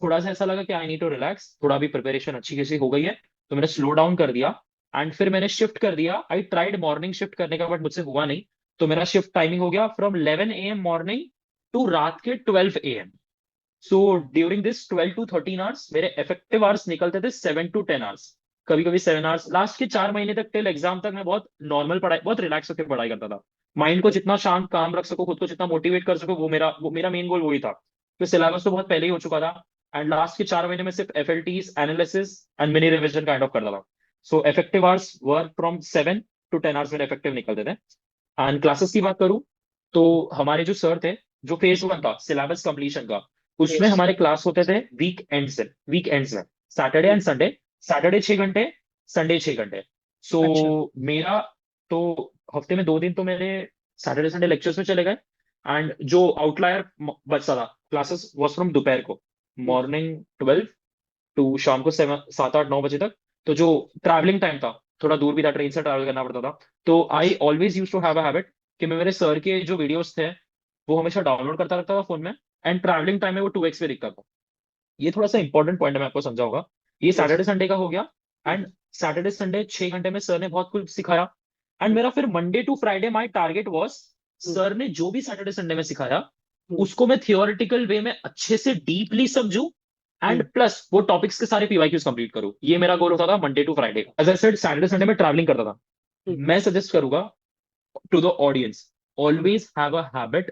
थोड़ा सा ऐसा लगा कि आई नीड टू रिलैक्स, थोड़ा भी प्रिपरेशन अच्छी खासी हो गई है, तो मैंने स्लो डाउन कर दिया। एंड फिर मैंने शिफ्ट कर दिया, आई ट्राइड मॉर्निंग शिफ्ट करने का, बट मुझसे हुआ नहीं। तो मेरा शिफ्ट टाइमिंग हो गया फ्रॉम 11 AM मॉर्निंग टू रात के 12 AM। So during this 12 to 13 hours मेरे इफेक्टिव आवर्स निकलते थे 7 to 10 आवर्स, कभी कभी 7 आवर्स। लास्ट के 4 महीने तक टिल एग्जाम तक मैं बहुत नॉर्मल पढ़ाई, बहुत रिलैक्स होकर पढ़ाई करता था। माइंड को जितना शांत काम रख सको, खुद को जितना मोटिवेट कर सको, वो मेरा मेन गोल वही था। तो सिलेबस तो बहुत पहले ही हो चुका था। एंड लास्ट के 4 महीने में सिर्फ FLTs, analysis and mini revision kind of करता था। So effective hours work from 7 to 10 hours मेरे इफेक्टिव निकलते थे। एंड क्लासेस की बात करूं तो हमारे जो सर थे, जो फेज 1 था सिलेबस कंप्लीशन का, उसमें यस। हमारे क्लास होते थे वीक एंड्स में, सैटरडे एंड संडे। सैटरडे 6 घंटे, संडे 6 घंटे। सो अच्छा। मेरा तो हफ्ते में 2 दिन तो मेरे सैटरडे संडे लेक्चर्स में चले गए। एंड जो आउटलायर बचता था क्लासेस वॉज फ्रॉम दोपहर को, मॉर्निंग 12 टू शाम को 7 8 9 बजे तक। तो जो ट्रैवलिंग टाइम था, थोड़ा दूर भी था, ट्रेन से ट्रैवल करना पड़ता था। तो I always use to have a habit कि मैं मेरे सर के जो वीडियोस थे वो हमेशा डाउनलोड करता रखता था फोन में, एंड ट्रैवलिंग टाइम में वो 2x पे दिखता था। ये थोड़ा सा इंपॉर्टेंट पॉइंट है, मैं आपको समझाऊंगा। ये यस। सैटरडे संडे का हो गया। एंड सैटरडे संडे 6 घंटे में सर ने बहुत कुछ सिखाया। एंड मेरा फिर Monday to Friday my target was, sir ने जो भी सैटरडे संडे में सिखाया उसको मैं थियोरिटिकल वे में अच्छे से डीपली समझूं, एंड प्लस वो टॉपिक्स के सारे PYQs कंप्लीट करूं। ये मेरा गोल होता था मंडे टू फ्राइडे का। As I said Saturday Sunday में ट्रैवलिंग करता था। मैं सजेस्ट करूंगा to the audience, always have a habit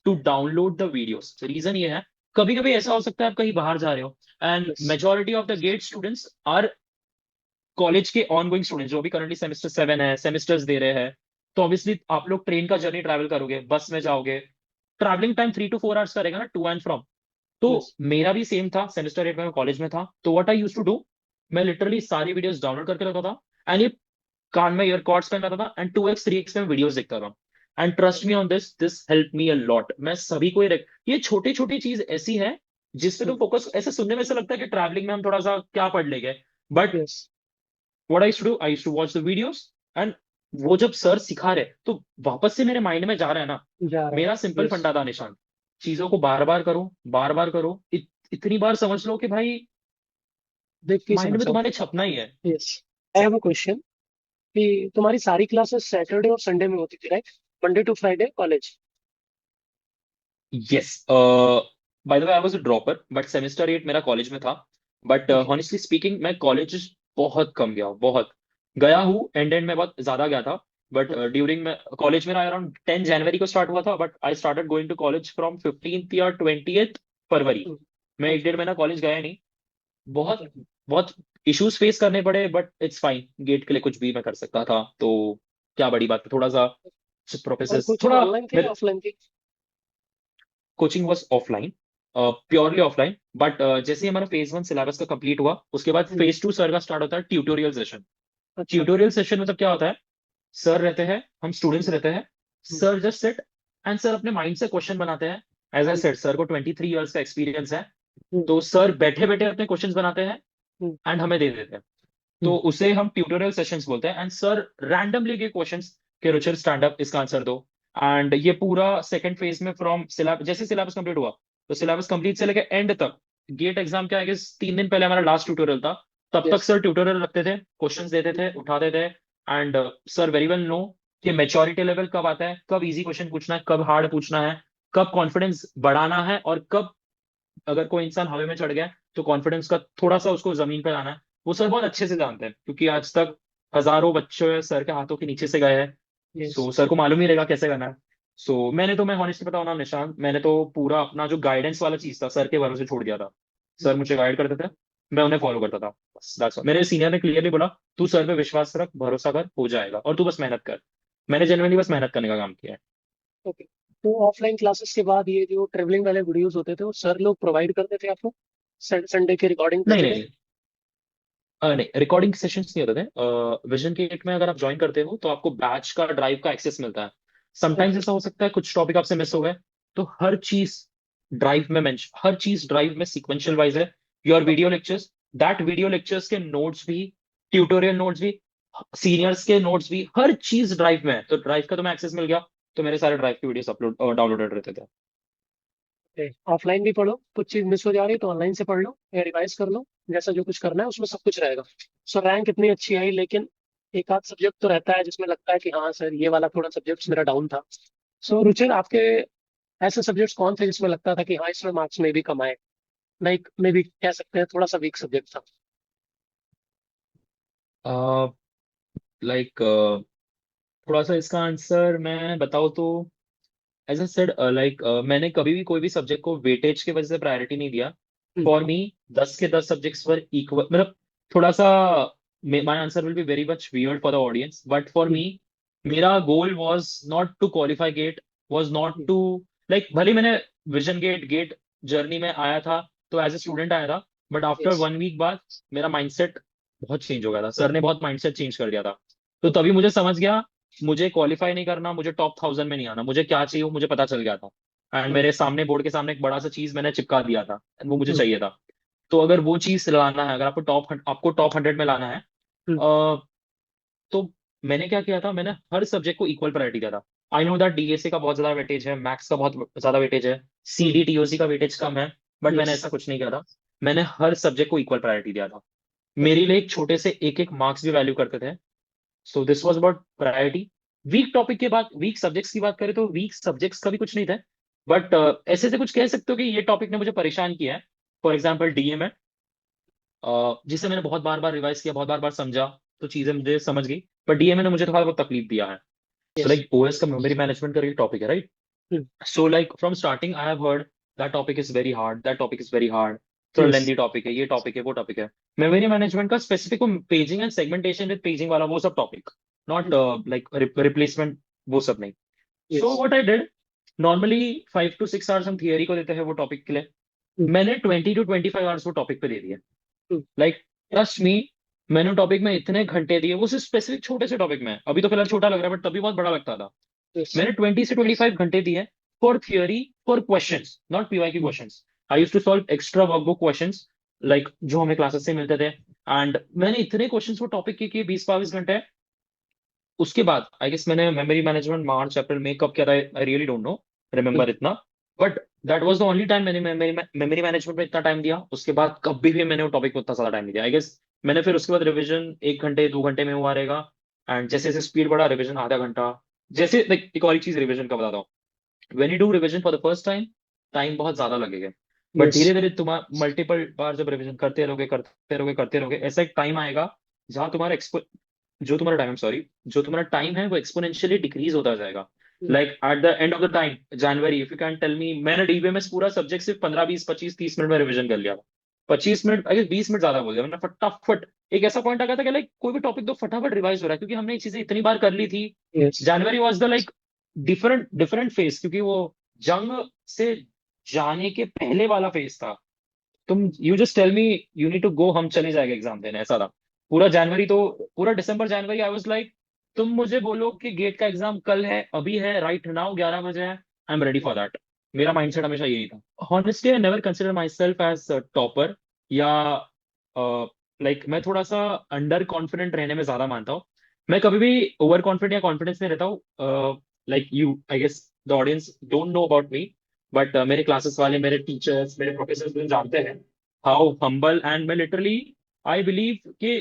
to download the videos. Reason ये है, कभी कभी ऐसा हो सकता है आप कहीं बाहर जा रहे हो, and yes. Majority of the GATE students are college के ऑन गोइंग स्टूडेंट्स, जो भी करंटली सेमेस्टर 7 है, सेमेस्टर्स दे रहे हैं। तो ऑब्वियसली आप लोग ट्रेन का जर्नी ट्रैवल करोगे, बस में जाओगे, ट्रैवलिंग टाइम 3 to 4 आवर्स का रहेगा ना, टू एंड फ्रॉम। तो यस। मेरा भी सेम था, सेमेस्टर 8 में मैं कॉलेज में था। तो what I use to do, मैं लिटरली सारी वीडियोस डाउनलोड करके रखता था, एंड ये कान में ईयरकॉर्ड्स पहन रखा था, एंड 2x 3x में वीडियोस देखता था। And trust me on this, this help me a lot. मैं सभी को ये छोटी छोटी चीज ऐसी है जिस पे तुम फोकस, ऐसे सुनने में ऐसा लगता है कि ट्रैवलिंग में हम थोड़ा सा क्या पढ़ लेंगे, but yes. What I used to watch the videos, and वो जब सर सिखा रहे तो वापस से मेरे माइंड में जा रहा है ना। जा रहा मेरा है। Simple yes. फंडा था निशान, चीजों को बार बार करो, बार बार करो, इतनी बार समझ लो कि भाई देख के ही माइंड समझ में जाओ। तुम्हारे छपना ही है। Yes. I have a question कि तुम्हारी सारी क्लासेस सैटरडे और संडे में होती थी, right? Monday to Friday college. Yes, by the way I was a dropper, but semester 8 मेरा कॉलेज में था। But okay. हॉनेस्टली स्पीकिंग मैं कॉलेज बहुत कम गया हूँ, बहुत गया हूँ, एंड में बहुत ज्यादा गया था। बट ड्यूरिंग में कॉलेज मेरा अराउंड 10 जनवरी को स्टार्ट हुआ था, but I started going to college from 15th या 20th फरवरी। मैं एक ओके। डेढ़ महीना कॉलेज गया नहीं। बहुत ओके। बहुत इश्यूज फेस करने पड़े, बट इट्स फाइन, गेट के लिए कुछ भी मैं कर सकता था, तो क्या बड़ी बात है, थोड़ा सा और प्रोफेसर कोचिंग थोड़ा। ऑनलाइन थी या ऑफलाइन थी? Coaching was offline, purely offline, but जैसे ही हमारा फेज 1 सिलेबस का कंप्लीट हुआ, उसके बाद हम्म, फेज 2 सर का स्टार्ट होता है ट्यूटोरियल सेशन। अच्छा। ट्यूटोरियल सेशन मतलब क्या होता है, सर रहते हैं, हम स्टूडेंट्स रहते हैं, hmm, sir just sit and sir अपने माइंड से क्वेश्चन बनाते हैं। As I hmm, said, sir को 23 ईयर्स का एक्सपीरियंस है, हम्म, तो सर बैठे बैठे अपने क्वेश्चंस बनाते हैं हम्म, एंड हमें दे देते हैं। तो हम्म, उसे हम ट्यूटोरियल सेशंस बोलते हैं, एंड सर रैंडमली के क्वेश्चंस के रुचिर स्टैंड अप, इसका आंसर दो। एंड ये पूरा सेकंड फेज में फ्रॉम सिलेबस, जैसे सिलेबस कंप्लीट हुआ, तो सिलेबस कंप्लीट से लेकर एंड तक, गेट एग्जाम क्या है कि 3 दिन पहले हमारा लास्ट ट्यूटोरियल था, तब तक यस। सर ट्यूटोरियल रखते थे, क्वेश्चंस देते थे, उठाते थे। And sir very well know कि मेच्योरिटी लेवल कब आता है, कब इजी क्वेश्चन पूछना है, कब हार्ड पूछना है, कब कॉन्फिडेंस बढ़ाना है, और कब अगर कोई इंसान हवा में चढ़ गया है, तो कॉन्फिडेंस का थोड़ा सा उसको जमीन पे लाना है। वो सर बहुत अच्छे से जानते हैं, क्योंकि आज तक हजारों बच्चे सर के हाथों के नीचे से गए हैं। यस। सो सर को मालूम ही रहेगा कैसे करना है। सो मैं हॉनेस्टली बताऊं ना निशांत, मैंने तो पूरा अपना जो गाइडेंस वाला चीज था सर के भरोसे छोड़ दिया था। सर मुझे गाइड करते थे, मैं उन्हें फॉलो करता था, बस that's all। मेरे सीनियर ने क्लियरली बोला, तू सर पे विश्वास रख, भरोसा कर, हो जाएगा, और तू बस मेहनत कर। मैंने जेनुअनली बस मेहनत करने का काम किया है। ओके। तो ऑफलाइन क्लासेस के बाद ये जो ट्रेवलिंग वाले वीडियोस होते थे वो सर लोग प्रोवाइड करते थे आपको? संडे के रिकॉर्डिंग नहीं करते नहीं थे? नहीं, नहीं रिकॉर्डिंग सेशंस नहीं होते थे। विजन गेट में अगर आप ज्वाइन करते हो तो आपको बैच का ड्राइव का एक्सेस मिलता है। Sometimes okay. ऐसा हो सकता है कुछ टॉपिक आपसे मिस हो गए, तो हर चीज ड्राइव में सीक्वेंशियल वाइज है। Your video lectures, that video lectures के नोट्स भी, ट्यूटोरियल नोट्स भी, सीनियर्स के नोट्स भी, हर चीज ड्राइव में है। तो ड्राइव का तुम्हें एक्सेस मिल गया, तो मेरे सारे ड्राइव के वीडियोस अपलोड डाउनलोडेड रहते थे। ऑफलाइन भी पढ़ो, कुछ चीज मिस हो जा रही है तो ऑनलाइन से पढ़ लो या रिवाइज कर लो, जैसा जो कुछ करना है उसमें सब कुछ रहेगा। सो रैंक इतनी अच्छी आई, लेकिन एक आध सब्जेक्ट तो रहता है जिसमें लगता है कि हाँ सर ये वाला थोड़ा सब्जेक्ट मेरा डाउन था। सो रुचिर, आपके ऐसे सब्जेक्ट्स कौन थे जिसमें लगता था कि हाँ इसमें मार्क्स में भी कम आए? लाइक मे भी कह सकते हैं थोड़ा सा वीक सब्जेक्ट था। लाइक थोड़ा सा इसका आंसर मैं बताऊँ तो, एज आई सेड, लाइक मैंने कभी भी कोई भी सब्जेक्ट को वेटेज की वजह से प्रायोरिटी नहीं दिया। हम्म, फॉर मी 10 के 10 सब्जेक्ट्स पर इक्वल, मतलब थोड़ा सा, my answer will be very much weird for the audience, but for hmm, me, मेरा goal was not to qualify GATE, was not hmm, to, like भले ही मैंने विजन गेट गेट जर्नी में आया था, तो एज ए स्टूडेंट आया था, बट आफ्टर यस। 1 वीक बाद मेरा माइंडसेट बहुत चेंज हो गया था। सर ने बहुत माइंडसेट चेंज कर दिया था, तो तभी मुझे समझ गया, मुझे क्वालिफाई नहीं करना, मुझे टॉप 1000 में नहीं आना, मुझे क्या चाहिए वो मुझे पता चल गया था। एंड मेरे सामने बोर्ड के सामने एक बड़ा सा चीज मैंने चिपका दिया था, and वो मुझे हम्म, चाहिए था। तो अगर वो चीज लाना है, अगर आपको टॉप 100 में लाना है, हम्म, तो मैंने क्या किया था, मैंने हर सब्जेक्ट को इक्वल प्रायोरिटी दिया था। आई नो दैट डीएसए का बहुत ज्यादा वेटेज है, मैथ्स का बहुत ज्यादा वेटेज है, हम्म, सीडीटीओसी का वेटेज कम है, बट मैंने यस। ऐसा कुछ नहीं किया था। मैंने हर सब्जेक्ट को इक्वल प्रायोरिटी दिया था। मेरे लिए एक छोटे से एक एक मार्क्स भी वैल्यू करते थे। So this was about priority. Week topic के बाद, वीक सब्जेक्ट्स की बात करें तो वीक सब्जेक्ट्स का भी कुछ नहीं था, बट ऐसे से कुछ कह सकते हो कि ये टॉपिक ने मुझे परेशान किया है। फॉर एग्जाम्पल डीएमए, जिसे मैंने बहुत बार बार रिवाइज किया, बहुत बार बार समझा, तो चीजें मुझे समझ गई, पर डीएमए ने मुझे थोड़ा बहुत तकलीफ दिया है। So yes. लाइक ओएस का मेमोरी मैनेजमेंट का टॉपिक है, right? So like from starting I have heard that topic is very hard, that topic is very hard, थोड़ा यस। लेंदी टॉपिक है, ये टॉपिक है, वो टॉपिक है। मेमोरी मैनेजमेंट का specific paging and segmentation with paging वाला वो सब टॉपिक, नॉट लाइक रिप्लेसमेंट, वो सब नहीं। Yes. So what I did, normally 5 to 6 hours हम थियरी को देते हैं वो टॉपिक के लिए, मैंने 20 to 25 आवर्स वो टॉपिक पे दे दिए। लाइक ट्रस्ट मी, मैंने टॉपिक में इतने घंटे दिए, वो सिर्फ स्पेसिफिक छोटे से टॉपिक में, अभी तो फिलहाल छोटा लग रहा है बट तभी बहुत बड़ा लगता था। यस। मैंने 20 से 25 घंटे दिए for theory, for questions, not PY की questions. I use to solve extra workbook questions, like जो हमें क्लासेस से मिलते थे। एंड मैंने इतने क्वेश्चंस वो टॉपिक के किए 20-22 घंटे। उसके बाद आई गेस मैंने मेमोरी मैनेजमेंट मार्च अप्रैल में कब किया था, I really don't know, hmm, remember इतना। But that was the only time मैंने मेमोरी मैनेजमेंट में इतना टाइम दिया। उसके बाद कभी भी मैंने वो टॉपिक को इतना ज्यादा टाइम नहीं दिया। आई गेस मैंने फिर उसके बाद रिवीजन 1 घंटे 2 घंटे में हुआ रहेगा। एंड जैसे जैसे स्पीड बढ़ा, रिवीजन आधा घंटा। जैसे लाइक एक और चीज रिवीजन का बताता हूँ, when you do revision for the first time, time बहुत ज्यादा लगेगा। बट यस धीरे धीरे तुम मल्टीपल बार जब रिवीजन करते रहोगे, ऐसा एक टाइम आएगा जहां तुम्हारा टाइम, सॉरी, जो तुम्हारा टाइम है वो एक्सपोनेंशियली डिक्रीज होता जाएगा। Like at the end of the time, January, if you can tell me, मैंने डीबीएमएस पूरा सब्जेक्ट सिर्फ 15 20 25 30 मिनट में रिवीजन कर लिया। 25 मिनट, अगर 20 मिनट ज्यादा बोल दिया मैंने, फटाफट। एक ऐसा पॉइंट आ गया था कि लाइक कोई भी टॉपिक तो फटाफट रिवाइज हो रहा है, क्योंकि हमने ये चीजें इतनी बार कर ली थी। Yes January was the like different different phase, क्योंकि वो जंग से जाने के पहले वाला फेज था। तुम you just tell me, you need to go, हम चले जाएंगे एग्जाम देने, ऐसा था। पूरा जनवरी तो, पूरा दिसंबर जनवरी आई वाज लाइक, तुम मुझे बोलो कि गेट का एग्जाम कल है, अभी है, राइट नाउ 11 बजे है, I am ready for that. मेरा माइंडसेट हमेशा यही था। Honestly I never consider myself as topper, या लाइक मैं थोड़ा सा अंडर कॉन्फिडेंट रहने में ज्यादा मानता हूँ। मैं कभी भी ओवर कॉन्फिडेंट या कॉन्फिडेंस नहीं रहता हूँ। Like you, I guess the audience don't know about me, but मेरे क्लासेस वाले, मेरे टीचर्स, मेरे प्रोफेसर मुझे जानते हैं हाउ हम्बल एंड मैं लिटरली, आई बिलीव कि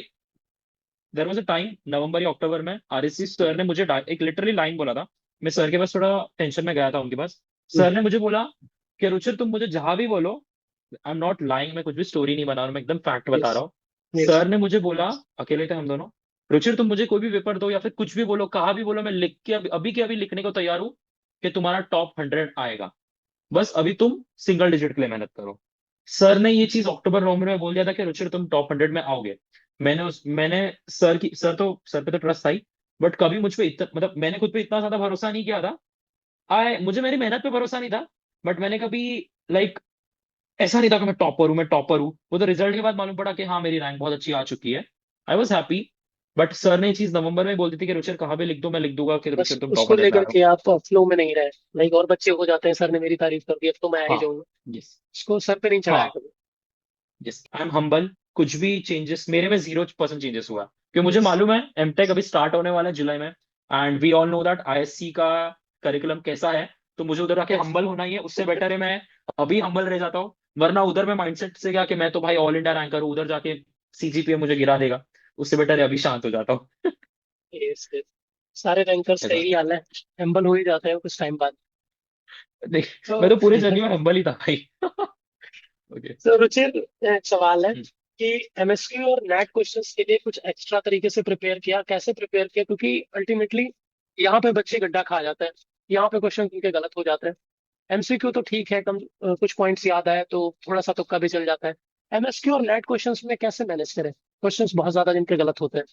there was a time November या अक्टूबर में आरएससी सर ने मुझे एक लिटरली लाइन बोला था। मैं सर के पास थोड़ा टेंशन में गया था उनके पास। सर ने मुझे बोला कि रुचिर तुम मुझे जहां भी बोलो, आई एम नॉट लाइंग, मैं कुछ भी स्टोरी नहीं बना रहा हूं, मैं एकदम फैक्ट बता यस रहा हूँ। यस सर ने मुझे बोला, अकेले थे हम दोनों, रुचिर तुम मुझे कोई भी पेपर दो या फिर कुछ भी बोलो, कहा भी बोलो, मैं लिख के अभी के अभी लिखने को तैयार हूँ कि तुम्हारा टॉप 100 आएगा। बस अभी तुम सिंगल डिजिट के लिए मेहनत करो। सर ने ये चीज अक्टूबर नवंबर में बोल दिया था कि रुचिर तुम टॉप 100 में आओगे। मैंने सर पे तो ट्रस्ट था ही, बट कभी मुझ पे इतना, मतलब मैंने खुद पे इतना ज्यादा भरोसा नहीं किया था। मुझे मेरी मेहनत पे भरोसा नहीं था, बट मैंने कभी लाइक ऐसा नहीं था कि मैं टॉपर हूँ। वो तो रिजल्ट के बाद मालूम पड़ा कि हाँ मेरी रैंक बहुत अच्छी आ चुकी है। I was happy. But sir ने ये चीज नवंबर में बोल दी थी कि रुचिर कहाँ भी लिख दो, मैं लिख दूंगा कि बस रुचिर तुम टॉप उसको 100 में आ लेकर रहे हो। के आप फ्लो में नहीं रहे। लाइक और बच्चे हो जाते हैं, सर ने मेरी तारीफ कर दी अब तो मैं आ ही हाँ, जाऊंगा। यस, उसको सर पे नहीं चढ़ाया हाँ, कभी। Yes, I M humble. कुछ भी चेंजेस मेरे में 0% चेंजेस हुआ, क्योंकि मुझे यस मालूम है एमटेक अभी स्टार्ट होने वाला है जुलाई में। And we all know that ISC का करिकुलम कैसा है। तो मुझे उधर आके यस हम्बल होना ही है, उससे बेटर है मैं अभी हम्बल रह जाता हूँ। वरना उधर में माइंडसेट से क्या कि मैं तो भाई ऑल इंडिया रैंकर हूँ, उधर जाके सीजीपीए मुझे गिरा देगा। उससे बेटर है अभी शांत हो जाता हूँ। Yes yes. सारे रैंकर्स का ऐसा। यही हाल है, हम्बल हो ही जाते हैं कुछ टाइम बाद। देख, तो मैं तो पूरे जर्नी में हम्बल ही था भाई। ओके। तो रुचिर, एक सवाल है कि एमएसक्यू और नेट क्वेश्चंस के लिए कुछ एक्स्ट्रा तरीके से प्रिपेयर किया, कैसे प्रिपेयर किया? क्योंकि अल्टीमेटली यहाँ पे बच्चे गड्ढा खा जाते हैं, यहाँ पे क्वेश्चन उनके गलत हो जाते हैं। एमसीक्यू तो ठीक है, कम कुछ पॉइंट्स याद आए तो थोड़ा सा तुक्का भी चल जाता है। एमएसक्यू और नेट क्वेश्चंस में कैसे मैनेज करें, क्वेश्चंस बहुत ज्यादा जिनके गलत होते हैं?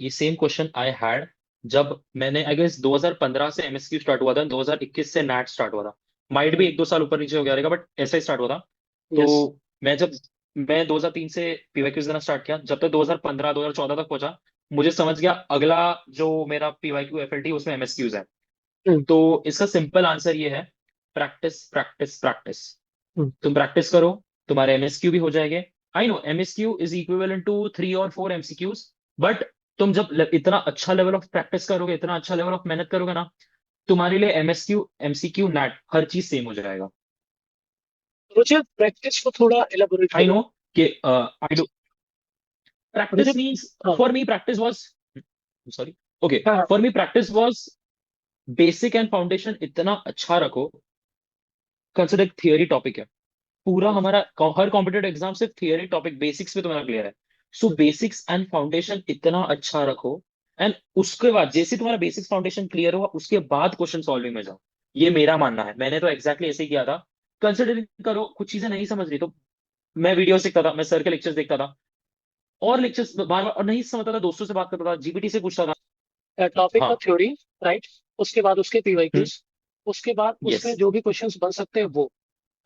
ये सेम क्वेश्चन आई हैड जब मैंने, आई गेस 2015 से एमएसक्यू स्टार्ट हुआ था, 2021 से नैट स्टार्ट हुआ था। माइट भी 1-2 साल ऊपर नीचे हो गया रहेगा, बट ऐसा ही स्टार्ट हुआ था। तो यस मैं जब मैं 2003 से पीवाईक्यूज देना स्टार्ट किया, जब तक 2015 2014 तक पहुंचा, मुझे समझ गया अगला जो मेरा पीवाईक्यू एफएलटी उसमें एमएसक्यूज है। हम्म तो इसका सिंपल आंसर ये है, प्रैक्टिस प्रैक्टिस प्रैक्टिस। हम्म। तुम प्रैक्टिस करो, तुम्हारे एमएसक्यू भी हो जाएंगे। I know MSQ is equivalent to 3 और 4 एमसीक्यूज, बट तुम जब इतना अच्छा लेवल ऑफ प्रैक्टिस करोगे, इतना अच्छा लेवल ऑफ मेहनत करोगे ना, तुम्हारे लिए एमएसक्यू एमसीक्यू नेट हर चीज सेम हो जाएगा। रुचिर, प्रैक्टिस को थोड़ा एलाबोरेट आई करो। नो कि I do, practice Ruchir, means, हाँ for me practice was, sorry, okay, हाँ for me practice was basic and foundation इतना अच्छा रखो। कंसिडर थियरी टॉपिक है पूरा हाँ। हमारा, हर कॉम्पिटेटिव एग्जाम सिर्फ थियरी टॉपिक बेसिक्स पे तुम्हारा क्लियर है। सो बेसिक्स एंड फाउंडेशन इतना अच्छा रखो। एंड उसके बाद जैसे तुम्हारा बेसिक्स फाउंडेशन क्लियर होगा, उसके बाद क्वेश्चन सॉल्विंग में जाओ। ये मेरा मानना है, मैंने तो एग्जैक्टली ऐसे ही किया था। कंसिडर करो कुछ चीजें नहीं समझ रही तो मैं वीडियो देखता था, मैं सर के लेक्चर्स देखता था, और लेक्चर्स बार बार, और नहीं समझता था दोस्तों से बात करता था, जीपीटी से पूछता था। टॉपिक का हाँ। थ्योरी, राइट, उसके बाद उसके पीवाईक्यूज, उसके बाद यस। उसमें जो भी क्वेश्चंस बन सकते हैं वो,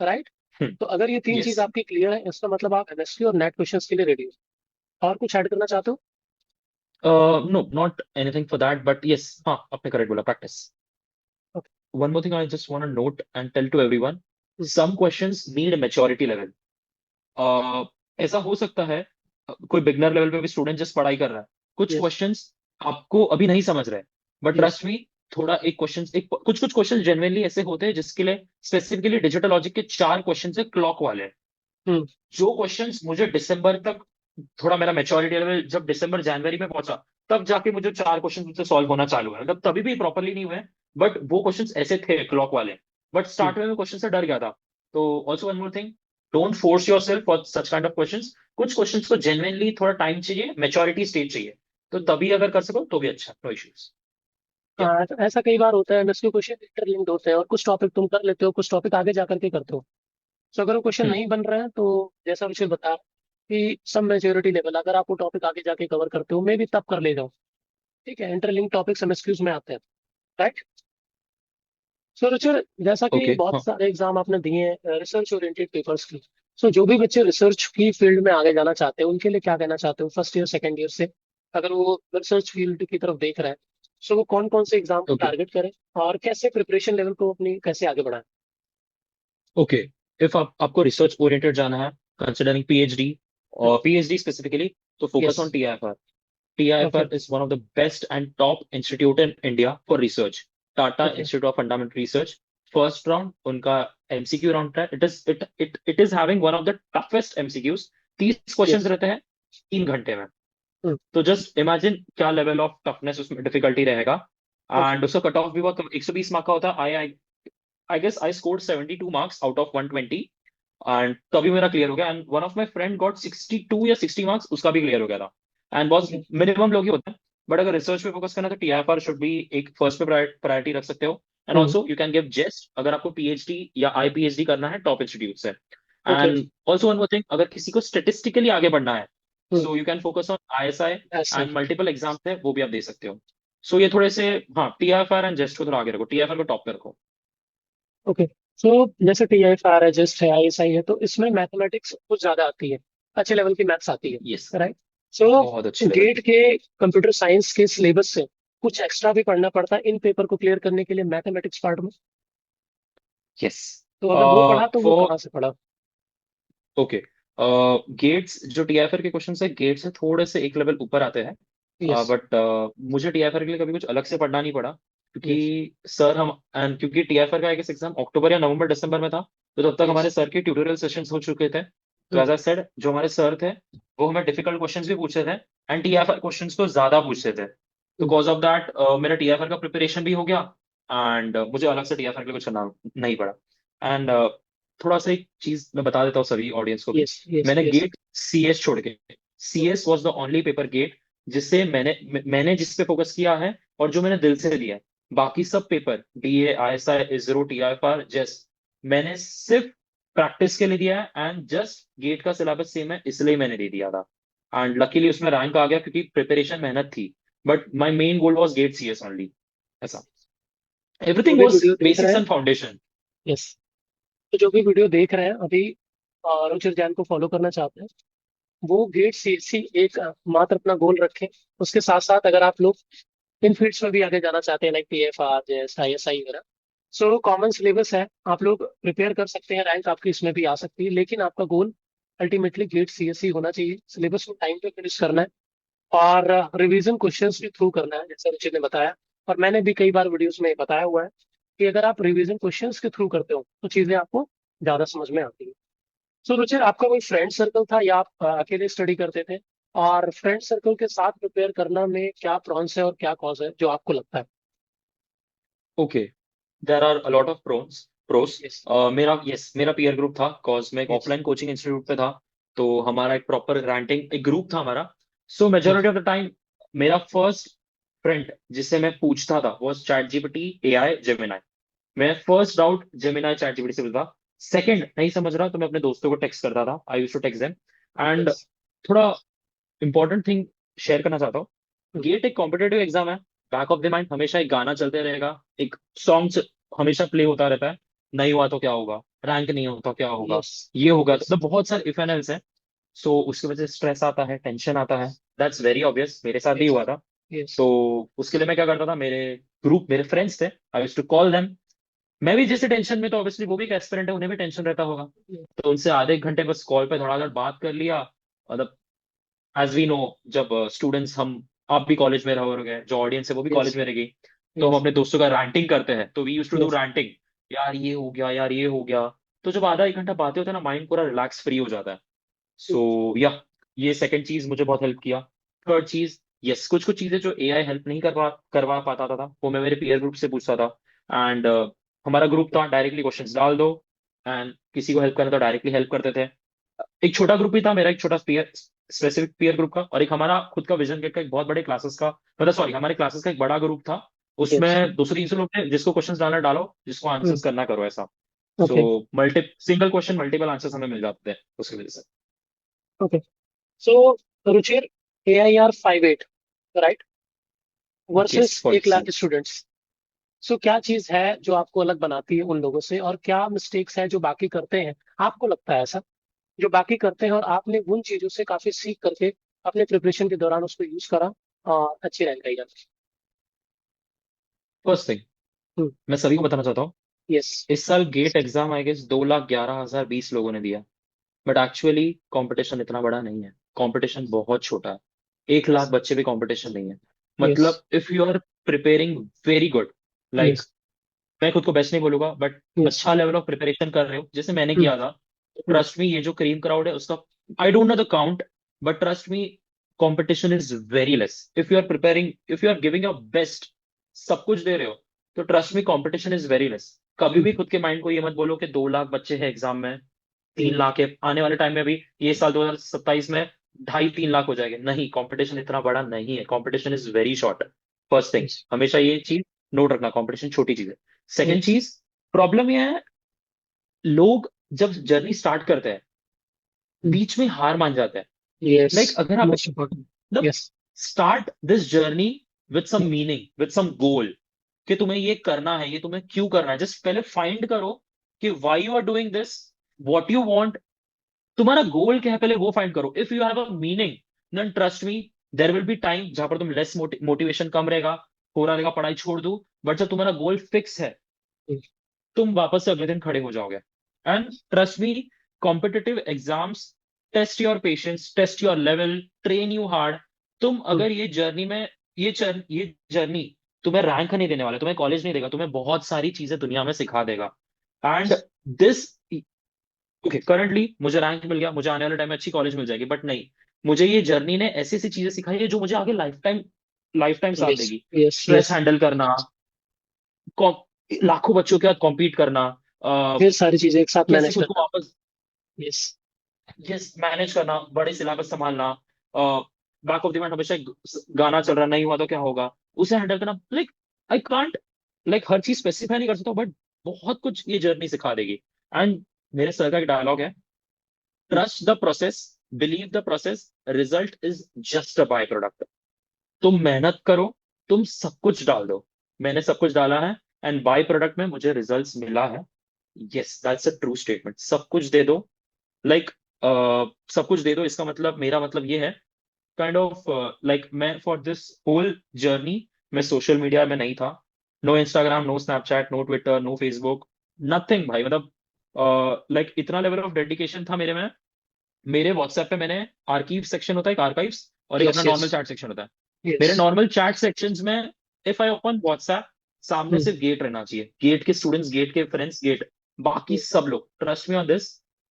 राइट। तो अगर ये तीन यस। चीज आपकी क्लियर है, इसका मतलब आप एमएसक्यू और नेट क्वेश्चंस के लिए रेडी हो। और कुछ ऐड करना चाहते हो? No, not anything for that, but yes, हाँ आपने करेक्ट बोला, practice. Okay. One more thing I just want to note and tell to everyone. Some questions need maturity level. ऐसा हो सकता है कोई बिगनर लेवल पे भी स्टूडेंट जस्ट पढ़ाई कर रहा है, कुछ यस। क्वेश्चंस आपको अभी नहीं समझ रहे, बट यस। ट्रस्ट मी, थोड़ा एक क्वेश्चन, एक कुछ कुछ क्वेश्चन जेन्युइनली ऐसे होते हैं जिसके लिए स्पेसिफिकली डिजिटल लॉजिक के 4 क्वेश्चन है क्लॉक वाले। हम्म। जो क्वेश्चंस मुझे दिसंबर तक, थोड़ा मेरा मेच्योरिटी लेवल जब दिसंबर जनवरी में पहुंचा, तब जाके मुझे 4 क्वेश्चन मुझसे सॉल्व होना चालू है, मतलब तभी भी प्रॉपरली नहीं हुए, बट वो क्वेश्चंस ऐसे थे क्लॉक वाले। But hmm. स्टार्ट में मैं क्वेश्चन से डर गया था। तो also one more thing, don't force your self for such kind of questions. कुछ क्वेश्चंस को जेन्युइनली थोड़ा टाइम चाहिए, मेच्योरिटी स्टेज चाहिए, तो तभी अगर कर सको तो भी अच्छा, नो इश्यूज। या हाँ, तो ऐसा कई बार होता है, एमएसक्यू क्वेश्चन इंटरलिंक्ड होते हैं और कुछ टॉपिक तुम कर लेते हो, कुछ टॉपिक आगे जा करके करते हो। तो अगर वो क्वेश्चन हम्म। नहीं बन रहा है तो जैसा विषय बता कि सब मेच्योरिटी लेवल, अगर आप वो टॉपिक आगे जाके कवर करते हो मे भी तब कर ले जाओ। ठीक है, इंटरलिंक टॉपिक्स एमएसक्यूज में आते हैं। राइट। सो रुचिर, जैसा कि ओके, बहुत हाँ। सारे एग्जाम आपने दिए हैं रिसर्च ओरिएंटेड पेपर्स की, सो जो भी बच्चे रिसर्च की फील्ड में आगे जाना चाहते हैं उनके लिए क्या कहना चाहते हो, फर्स्ट ईयर सेकंड ईयर से अगर वो रिसर्च फील्ड की तरफ देख रहे हैं, सो वो कौन कौन से एग्जाम को ओके, टारगेट करें और कैसे प्रिपरेशन लेवल को अपनी कैसे आगे बढ़ाएं। ओके। इफ आपको रिसर्च ओरिएंटेड जाना है, कंसिडरिंग पीएचडी, और पीएचडी स्पेसिफिकली, तो focus yes. On TIFR. TIFR okay. is one of the best and top institute in India for research. Tata okay. Institute of Fundamental Research. First round उनका MCQ round है। It is having one of the toughest MCQs. 30 questions yes. रहते हैं 3 घंटे में। तो just imagine क्या level of toughness उसमें, difficulty रहेगा। ओके। एंड उसका कट ऑफ भी बहुत 120 मार्क का होता है। I guess I scored 72 marks out of 120, and तभी मेरा क्लियर हो गया। And one of my friend got 62 या 60 मार्क्स, उसका भी क्लियर हो गया था। एंड बहुत ओके। मिनिमम लोग ही होते हैं। बट अगर रिसर्च पे फोकस करना है तो टीआईएफआर शुड बी एक फर्स्ट पे प्रायोरिटी रख सकते हो। And also you can give JEST अगर आपको पीएचडी या आईपीएचडी करना है टॉप इंस्टीट्यूट से। Okay. And also one more thing, अगर किसी को स्टेटिस्टिकली आगे बढ़ना है, so you can focus on ISI, ऐसा ही। एंड मल्टीपल एग्जाम्स है वो भी आप दे सकते हो। सो ये थोड़े से, हाँ, टीआईएफआर एंड जेस्ट को थोड़ा आगे रखो, टीआईएफआर को टॉप पे रखो। ओके। सो जैसे टी आई आर है, जस्ट है, आई एस आई है, तो इसमें मैथमेटिक्स कुछ ज्यादा आती है, अच्छे लेवल की मैथ्स आती है। Yes, right. सो बहुत अच्छे लेवल गेट की। के कंप्यूटर साइंस के सिलेबस से कुछ एक्स्ट्रा भी पढ़ना पड़ता है इन पेपर को क्लियर करने के लिए मैथमेटिक्स पार्ट में। यस। तो अगर वो पढ़ा तो वो फॉर कहाँ से पढ़ा। ओके, गेट्स जो टीआईएफआर के क्वेश्चन है, गेट्स से थोड़े से एक लेवल ऊपर आते हैं। यस। बट मुझे टीआईएफआर के लिए कभी कुछ अलग से पढ़ना नहीं पड़ा, यस। क्योंकि सर हम, एंड क्योंकि टीआईएफआर का एक एग्जाम अक्टूबर या नवंबर दिसंबर में था, तो तब तक यस। हमारे सर के ट्यूटोरियल सेशंस हो चुके थे। तो एज आई सेड, जो हमारे सर थे वो हमें डिफिकल्ट क्वेश्चंस भी पूछते थे, एंड टीआईएफआर क्वेश्चंस को ज्यादा पूछते थे। तो कॉज ऑफ दैट मेरा टीआईएफआर का प्रिपरेशन भी हो गया, एंड मुझे अलग से टीआईएफआर के लिए कुछ करना नहीं पड़ा। एंड थोड़ा सा एक चीज मैं बता देता हूँ सभी ऑडियंस को भी। यस। यस। मैंने यस। गेट सीएस छोड़ के, CS was the only paper GATE जिससे मैंने जिस पे फोकस किया है और जो मैंने दिल से दिया है। बाकी सब paper, DA, ISI, ISRO, TIFR, just, मैंने सिर्फ प्रैक्टिस के लिए दिया है, एंड जस्ट गेट का सिलेबस सेम है इसलिए मैंने दे दिया था। एंड लकीली उसमें रैंक आ गया क्योंकि प्रिपरेशन मेहनत थी, but my main goal was gate CS only. ऐसा, जो एवरीथिंग भी वॉज वीडियो देख रहे बेसिक्स हैं। And foundation. यस। तो जो भी वीडियो देख रहे हैं अभी रुचिर जैन को फॉलो करना चाहते हैं, वो गेट सी सी एक मात्र अपना गोल रखें। उसके साथ साथ अगर आप लोग इन फील्ड्स में भी आगे जाना चाहते हैं लाइक पी एफ आर, जैस आई एस आई वगैरह, सो कॉमन सिलेबस है, आप लोग प्रिपेयर कर सकते हैं, रैंक आपकी इसमें भी आ सकती है, लेकिन आपका goal ultimately GATE C S C होना चाहिए। सिलेबस को टाइम पे फिनिश करना है और रिवीजन क्वेश्चंस भी थ्रू करना है, जैसे रुचि ने बताया। और मैंने भी कई बार वीडियोस में बताया हुआ है कि अगर आप रिवीजन क्वेश्चंस के थ्रू करते हो तो चीजें आपको ज्यादा समझ में आती है। सो रुचिर, आपका कोई फ्रेंड सर्कल था या आप अकेले स्टडी करते थे, और फ्रेंड सर्कल के साथ प्रिपेयर करना में क्या प्रॉन्स है और क्या कॉज है जो आपको लगता है। Okay, there are a lot of pros. Yes. मेरा पीयर ग्रुप था, कॉज मैं एक यस। ऑफलाइन कोचिंग इंस्टीट्यूट पे था। तो हमारा एक प्रॉपर रैंटिंग एक ग्रुप था हमारा। सो मेजोरिटी ऑफ द टाइम मेरा फर्स्ट फ्रेंड जिससे मैं पूछता था वो चैट जीपीटी, एआई, जेमिनाई। मैं first doubt Gemini, chat GPT से पूछता। सेकंड नहीं समझ रहा तो मैं अपने दोस्तों को टेक्स्ट करता था, I used to text them. And yes. थोड़ा इंपॉर्टेंट थिंग शेयर करना चाहता हूँ। गेट एक कॉम्पिटेटिव एग्जाम है। बैक ऑफ द माइंड हमेशा एक गाना चलते रहेगा, एक सॉन्ग हमेशा प्ले होता रहता है। नहीं हुआ तो क्या होगा, रैंक नहीं होता क्या होगा, यस। ये होगा, यस। मतलब बहुत सारे इफ एंड एल्स है। सो उसकी वजह से स्ट्रेस आता है, टेंशन आता है। दैट्स वेरी ऑब्वियस, मेरे साथ भी यस। हुआ था। यस। तो उसके लिए मैं क्या करता था, मेरे ग्रुप, मेरे फ्रेंड्स थे, I used to call them, मैं भी जैसे टेंशन में, तो ऑब्वियसली वो भी एक एस्पिरेंट है, उन्हें भी टेंशन रहता होगा। तो उनसे आधे एक घंटे बस कॉल पे थोड़ा देर बात कर लिया। मतलब एज वी नो, जब स्टूडेंट्स हम, आप भी कॉलेज में रहोगे, जो ऑडियंस है वो भी यस, कॉलेज में रहेगी, तो हम यस, अपने दोस्तों का रैंटिंग करते हैं, तो we use to do yes. Ranting. यार ये हो गया, यार ये हो गया। तो जब आधा एक घंटा बातें होते हैं ना, माइंड पूरा रिलैक्स फ्री हो जाता है। सो या ये सेकंड चीज मुझे बहुत हेल्प किया। थर्ड चीज, यस, कुछ कुछ चीजें जो एआई हेल्प नहीं करवा करवा पाता था वो मैं मेरे पीयर ग्रुप से पूछता था। एंड हमारा ग्रुप था, डायरेक्टली क्वेश्चंस डाल दो, एंड किसी को हेल्प करना तो डायरेक्टली हेल्प करते थे। एक छोटा ग्रुप ही था मेरा, एक छोटा पीयर, स्पेसिफिक पीयर ग्रुप का, और एक हमारा खुद का विजन गेट का एक बहुत बड़े क्लासेस का, मतलब सॉरी, हमारे क्लासेस का एक बड़ा ग्रुप था। यस। उसमें 200 300 लोग थे, जिसको क्वेश्चन डालना डालो, जिसको आंसर्स करना करो, ऐसा। So okay, multi single question multiple answers हमें मिल जाते हैं उसकी वजह से। ओके। सो Ruchir, AIR 58, right, versus yes, 1 lakh 47। Students. So क्या चीज है जो आपको अलग बनाती है उन लोगों से, और क्या मिस्टेक्स है जो बाकी करते हैं, आपको लगता है ऐसा, जो बाकी करते हैं और आपने उन चीजों से काफी सीख करके अपने प्रिपरेशन के दौरान उसको यूज करा और अच्छी रैंक आई आपकी? फर्स्ट थिंग, हम्म। मैं सभी को बताना चाहता हूँ, यस। इस साल गेट एग्जाम आई गेस 2,11,020 लोगों ने दिया। बट एक्चुअली कंपटीशन इतना बड़ा नहीं है, कंपटीशन बहुत छोटा है। 1 लाख बच्चे भी कंपटीशन नहीं है। यस। मतलब if you are preparing very good, like, yes. मैं खुद को बेस्ट नहीं बोलूंगा, बट यस। अच्छा लेवल ऑफ प्रिपरेशन कर रहे हो जैसे मैंने हम्म। किया था, तो हम्म। ट्रस्ट मी, ये जो क्रीम क्राउड है उसका, I don't know the count, but trust me, competition is very less. If you are preparing, if you are giving your best, सब कुछ दे रहे हो, तो trust me, competition is very less. कभी भी खुद के माइंड को ये मत बोलो कि 2 लाख बच्चे हैं एग्जाम में, 3 लाख है आने वाले टाइम में भी, ये साल 2027 में 2.5 3 लाख हो जाएंगे। नहीं, कंपटीशन इतना बड़ा नहीं है, competition is very short. First thing, yes. हमेशा ये चीज नोट रखना, कंपटीशन छोटी चीज है। Second yes. चीज, प्रॉब्लम ये है, लोग जब जर्नी स्टार्ट करते हैं, बीच में हार मान जाते हैं। यस। लाइक अगर आप, मोस्ट इम्पोर्टेंट। मतलब, yes. Start this journey with some meaning, with some goal, कि तुम्हें ये करना है, ये तुम्हें क्यों करना है, जस्ट पहले फाइंड करो कि why you are doing this, what you want, तुम्हारा गोल क्या है, पहले वो फाइंड करो। If you have a meaning, then trust me, there will be time जहां पर तुम लेस मोटिवेशन कम रहेगा, हो रहा रहेगा पढ़ाई छोड़ दूं, बट जब तुम्हारा गोल फिक्स है, तुम वापस से अगले दिन खड़े हो जाओगे। And trust me, competitive exams test your patience, test your level, train you hard. तुम अगर ये जर्नी में, ये जर्नी तुम्हें रैंक नहीं देने वाला, तुम्हें कॉलेज नहीं देगा, तुम्हें बहुत सारी चीजें दुनिया में सिखा देगा। एंड दिस, ओके, करंटली मुझे रैंक मिल गया, मुझे आने वाले टाइम में अच्छी कॉलेज मिल जाएगी, बट नहीं, मुझे ये जर्नी ने ऐसी ऐसी चीजें सिखाई है जो मुझे आगे लाइफ टाइम साथ यस। देगी। यस। Stress yes. हैंडल करना, लाखों बच्चों के साथ कॉम्पीट करना, फिर सारी चीजें एक साथ कैसे मैनेज खुद को करना। वापस, यस। यस, मैनेज करना, बड़े सिलेबस संभालना, बैक ऑफ द माइंड हमेशा एक गाना चल रहा, नहीं हुआ तो क्या होगा, उसे हैंडल करना। लाइक आई कांट, लाइक हर चीज स्पेसिफाई नहीं कर सकता, बट बहुत कुछ ये जर्नी सिखा देगी। एंड मेरे सर का एक डायलॉग है, trust the process, believe the process, result is just a by product. तुम मेहनत करो, तुम सब कुछ डाल दो, मैंने सब कुछ डाला है, एंड बाय प्रोडक्ट में मुझे रिजल्ट्स मिला है। Yes, that's a true statement. सब कुछ दे दो, लाइक, सब कुछ दे दो, इसका मतलब, मेरा मतलब ये है, काइंड ऑफ, लाइक, मैं फॉर दिस होल जर्नी, मैं सोशल मीडिया में नहीं था। No Instagram, no Snapchat, no Twitter, no Facebook, nothing भाई। मतलब लाइक इतना लेवल ऑफ डेडिकेशन था मेरे में। मेरे व्हाट्सएप पे मैंने आर्कीव सेक्शन होता है, एक आर्काइव्स, और एक यस। अपना यस। नॉर्मल चैट सेक्शन होता है। यस। मेरे नॉर्मल चैट सेक्शंस में, इफ आई ओपन व्हाट्सएप, सामने सिर्फ गेट रहना चाहिए, गेट के स्टूडेंट्स, गेट के फ्रेंड्स, गेट, बाकी सब लोग, trust me on this,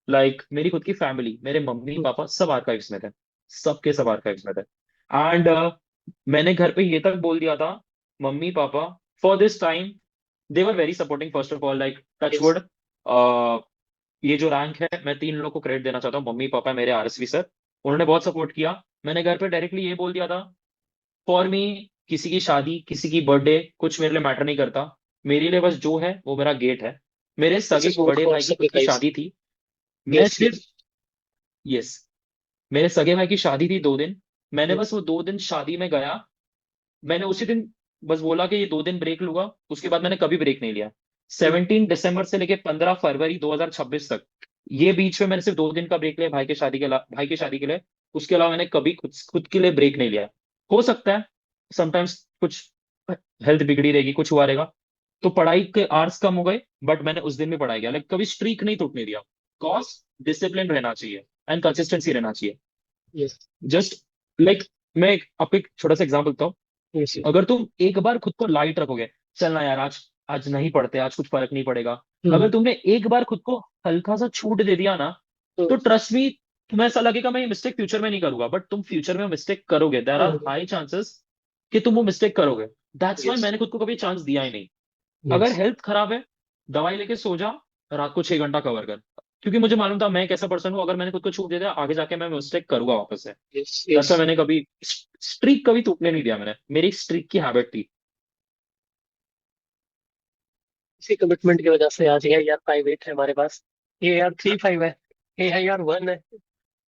like मेरी खुद की फैमिली, मेरे मम्मी पापा सब आर्काइव्स में थे, सबके सब आर्काइव्स में थे। एंड मैंने घर पे ये तक बोल दिया था, mummy papa, for this time, they were very supporting, first of all, like touch yes. Would, ये जो रैंक है, मैं 3 लोगों को क्रेडिट देना चाहता हूँ, मम्मी पापा, मेरे आरएसवी सर, उन्होंने बहुत सपोर्ट किया। मैंने घर पे डायरेक्टली ये बोल दिया था, फॉर मी, किसी की शादी, किसी की बर्थडे, कुछ मेरे लिए मैटर नहीं करता, मेरे लिए बस जो है वो मेरा गेट है। मेरे दिस सगे इज गुड बड़े फॉर भाई की खुद की सेक्रीफाइस। शादी थी, मैं यस। सिर्फ, यस। यस, मेरे सगे भाई की शादी थी 2 दिन, मैंने बस यस। वो 2 दिन शादी में गया, मैंने उसी दिन बस बोला कि ये 2 दिन ब्रेक लूंगा, उसके बाद मैंने कभी ब्रेक नहीं लिया। 17 दिसंबर से लेके 15 फरवरी 2026 तक, ये बीच में मैंने सिर्फ 2 दिन का ब्रेक लिया भाई के शादी के भाई की शादी के लिए। उसके अलावा मैंने कभी खुद खुद के लिए ब्रेक नहीं लिया। हो सकता है समटाइम्स कुछ हेल्थ बिगड़ी रहेगी, कुछ हुआ रहेगा, तो पढ़ाई के आवर्स कम हो गए, बट मैंने उस दिन भी पढ़ाई किया, लाइक कभी स्ट्रीक नहीं टूटने दिया। कॉज डिसिप्लिन रहना चाहिए एंड कंसिस्टेंसी रहना चाहिए। यस जस्ट लाइक मैं आपको एक छोटा सा एग्जाम्पल देता हूँ। यस। अगर तुम एक बार खुद को लाइट रखोगे, चलना यार आज आज नहीं पढ़ते, आज कुछ फर्क नहीं पड़ेगा। हम्म अगर तुमने एक बार खुद को हल्का सा छूट दे दिया ना, तो ट्रस्ट मी, तुम्हें ऐसा लगेगा मैं ये मिस्टेक फ्यूचर में नहीं करूंगा, बट तुम फ्यूचर में मिस्टेक करोगे, देयर आर हाई चांसेस कि तुम वो मिस्टेक करोगे। दैट्स वाई यस मैंने खुद को कभी चांस दिया ही नहीं। अगर यस हेल्थ खराब है, दवाई लेके सो जा, रात को 6 घंटा कवर कर, क्योंकि मुझे मालूम था मैं एक ऐसा पर्सन हूँ, अगर मैंने खुद को छूट दे दिया आगे जाके मैं मिस्टेक करूंगा वापस से। Yes that's yes. वाई मैंने कभी स्ट्रीक कभी टूटने नहीं दिया, मैंने, मेरी स्ट्रीक की हैबिट थी। इसी कमिटमेंट की वजह से आज AIR 5 8 है हमारे पास, AIR 3 5 है, AIR 1 है।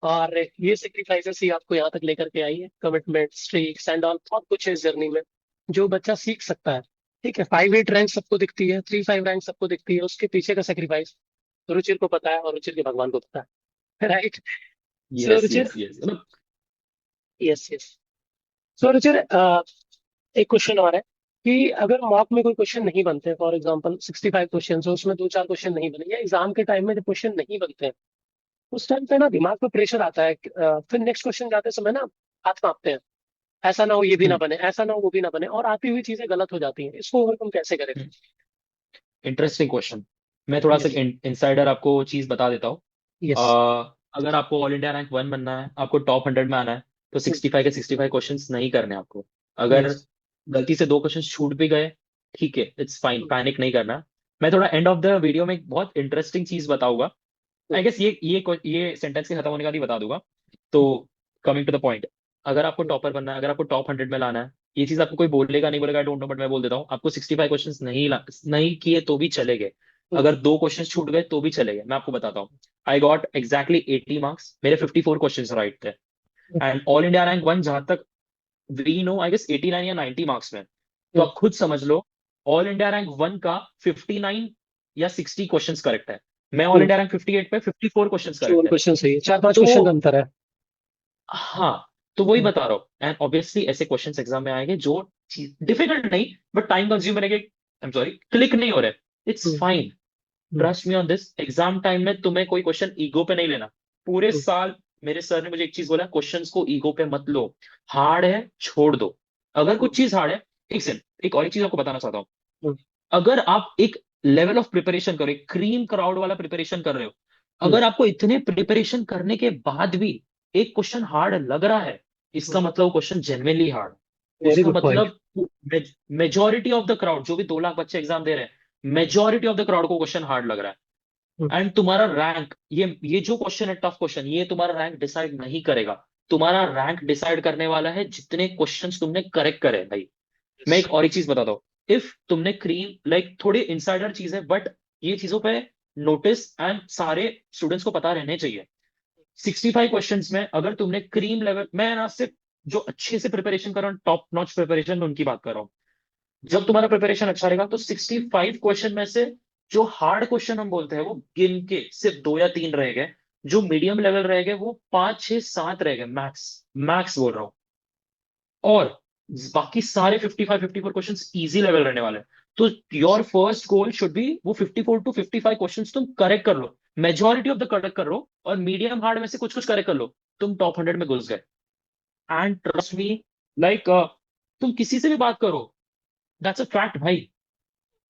और ये सेक्रीफाइसेस ही आपको यहाँ तक लेकर के आई है, कमिटमेंट, स्ट्रीक्स एंड ऑल, बहुत कुछ है इस जर्नी में जो बच्चा सीख सकता है। ठीक है, 5 8 रैंक सबको दिखती है, 3 5 रैंक सबको दिखती है, उसके पीछे का सेक्रीफाइस रुचिर को पता है और रुचिर के भगवान को पता है। Right. So yes Ruchir, yes yes. Yes yes. So Ruchir, एक क्वेश्चन और है कि अगर मॉक में कोई क्वेश्चन नहीं बनते, फॉर एग्जांपल 65 क्वेश्चन है, उसमें 2 4 क्वेश्चन नहीं बने, या एग्जाम के टाइम में जब क्वेश्चन नहीं बनते हैं, उस टाइम पे ना दिमाग पे प्रेशर आता है, फिर नेक्स्ट क्वेश्चन जाते समय ना हाथ कांपते हैं, ऐसा ना हो ये भी ना बने, ऐसा ना हो वो भी ना बने, और आती हुई चीजें गलत हो जाती हैं, इसको ओवरकम कैसे करें? Interesting question. मैं थोड़ा सा यस इनसाइडर आपको चीज बता देता हूँ। यस अगर आपको ऑल इंडिया रैंक 1 बनना है, आपको टॉप 100 में आना है, तो 65 के 65 क्वेश्चंस नहीं करने आपको। अगर यस गलती से 2 क्वेश्चन छूट भी गए, ठीक है, इट्स फाइन, पैनिक नहीं करना। मैं थोड़ा एंड ऑफ द वीडियो में एक बहुत इंटरेस्टिंग चीज बताऊंगा। आई गेस ये सेंटेंस के खत्म होने का ही बता दूंगा। तो कमिंग टू द पॉइंट, अगर आपको टॉपर बनना है, अगर आपको टॉप 100 में लाना है, ये चीज आपको कोई बोलेगा नहीं बोलेगा, आई डोंट नो, बट मैं बोल देता हूँ, आपको 65 क्वेश्चन नहीं किए तो भी चलेंगे। अगर 2 क्वेश्चन छूट गए तो भी चलेंगे, मैं आपको बताता हूँ। आई गॉट एग्जैक्टली 80 मार्क्स, मेरे 54 क्वेश्चन राइट थे। एंड ऑल इंडिया रैंक 1 जहां तक वी नो, आई गेस 89 या 90 मार्क्स में। तो आप खुद समझ लो, ऑल इंडिया रैंक 1 का 59 या 60 क्वेश्चन करेक्ट है। मैं ऑल इंडिया रैंक 58 पे 54 क्वेश्चन करेक्ट चोर है। क्वेश्चन सही है, 4 5 क्वेश्चन का तो अंतर है। हाँ, तो वही बता रहा हूँ। एंड ऑब्वियसली ऐसे क्वेश्चंस एग्जाम में आएंगे जो डिफिकल्ट नहीं, बट टाइम कंज्यूमर है, आई एम सॉरी, क्लिक नहीं हो रहे, it's hmm fine. Hmm trust me on this, exam time में तुम्हें कोई क्वेश्चन ईगो पे नहीं लेना। पूरे हम्म साल मेरे सर ने मुझे एक चीज बोला, क्वेश्चंस को ईगो पे मत लो, हार्ड है छोड़ दो। अगर कुछ चीज हार्ड है, एक और एक चीज आपको बताना चाहता हूँ। हम्म अगर आप एक लेवल ऑफ प्रिपरेशन करो, एक क्रीम क्राउड वाला प्रिपरेशन कर रहे हो, हम्म। अगर आपको इतने प्रिपरेशन करने के बाद भी एक क्वेश्चन हार्ड लग रहा है, इसका मतलब क्वेश्चन जेन्युइनली हार्ड। वेरी उसका गुड पॉइंट। मतलब मेजोरिटी ऑफ द क्राउड, जो भी 2 लाख बच्चे एग्जाम दे रहे हैं, मेजोरिटी ऑफ द क्राउड को क्वेश्चन हार्ड लग रहा है। एंड तुम्हारा रैंक, ये जो क्वेश्चन है टफ क्वेश्चन, ये तुम्हारा रैंक डिसाइड नहीं करेगा। तुम्हारा रैंक डिसाइड करने वाला है जितने क्वेश्चंस तुमने करेक्ट करे भाई। मैं एक और एक चीज बताता हूँ, इफ तुमने क्रीम, लाइक थोड़ी इनसाइडर चीज है, बट ये चीजों पे नोटिस एंड सारे स्टूडेंट्स को पता रहने चाहिए। 65 क्वेश्चंस में अगर तुमने क्रीम लेवल, मैं ना सिर्फ जो अच्छे से प्रिपरेशन कर रहा हूँ, टॉप नॉच प्रिपरेशन, उनकी बात कर रहा हूँ। जब तुम्हारा प्रिपरेशन अच्छा रहेगा, तो 65 क्वेश्चन में से जो हार्ड क्वेश्चन हम बोलते हैं, वो गिन के सिर्फ 2 या 3 रह गए। जो मीडियम लेवल रह गए, वो 5 6 7 रह गए, मैक्स। मैक्स बोल रहा हूँ। और बाकी सारे 55 54 क्वेश्चंस इजी लेवल रहने वाले हैं। तो your first goal should be वो 54 to 55 क्वेश्चंस तुम करेक्ट कर लो, मेजोरिटी ऑफ द करेक्ट कर लो, और मीडियम हार्ड में से कुछ कुछ करेक्ट कर लो, तुम टॉप 100 में घुस गए। एंड ट्रस्ट मी, लाइक तुम किसी से भी बात करो, दैट्स अ फैक्ट भाई।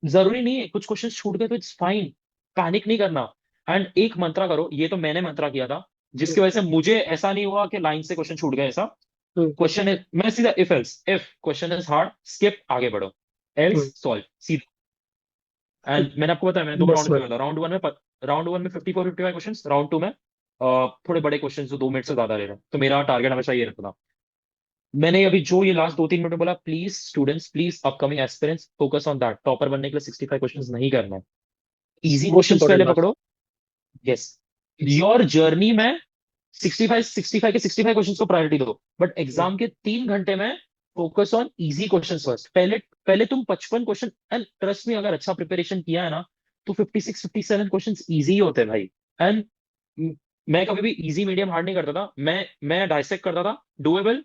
जरूरी नहीं है कुछ क्वेश्चन छूट गए तो इट्स फाइन, पैनिक नहीं करना। एंड एक मंत्रा करो, ये तो मैंने मंत्रा किया था, जिसकी वजह से मुझे ऐसा नहीं हुआ कि लाइन से क्वेश्चन छूट गए ऐसा। क्वेश्चन है, मैं सीधा if else, if question is hard skip, आगे बढ़ो, एल्स सॉल्व, सीधा। एंड मैंने आपको बताया, मैंने 2 राउंड बस में था। राउंड 1 में 54 55 क्वेश्चन, राउंड 2 में थोड़े बड़े क्वेश्चन जो 2 मिनट से ज्यादा ले रहे हैं, तो मेरा टारगेट हमेशा ये रहता था। मैंने अभी जो ये लास्ट 2 3 मिनट में बोला, please students, please upcoming aspirants, focus on that, topper बनने के लिए 65 क्वेश्चन नहीं करना है। इजी मोस्ट क्वेश्चंस इंपॉर्टेंट पहले बात। पकड़ो। यस, योर जर्नी में 65 के 65 क्वेश्चंस को प्रायोरिटी दो, बट एग्जाम के 3 घंटे में focus on easy questions first. पहले पहले तुम 55 क्वेश्चन, एंड ट्रस्ट में अगर अच्छा प्रिपरेशन किया है ना, तो 56 57 क्वेश्चंस इजी होते हैं भाई। एंड मैं कभी भी इजी मीडियम हार्ड नहीं करता था, मैं डाइसेक्ट करता था, doable,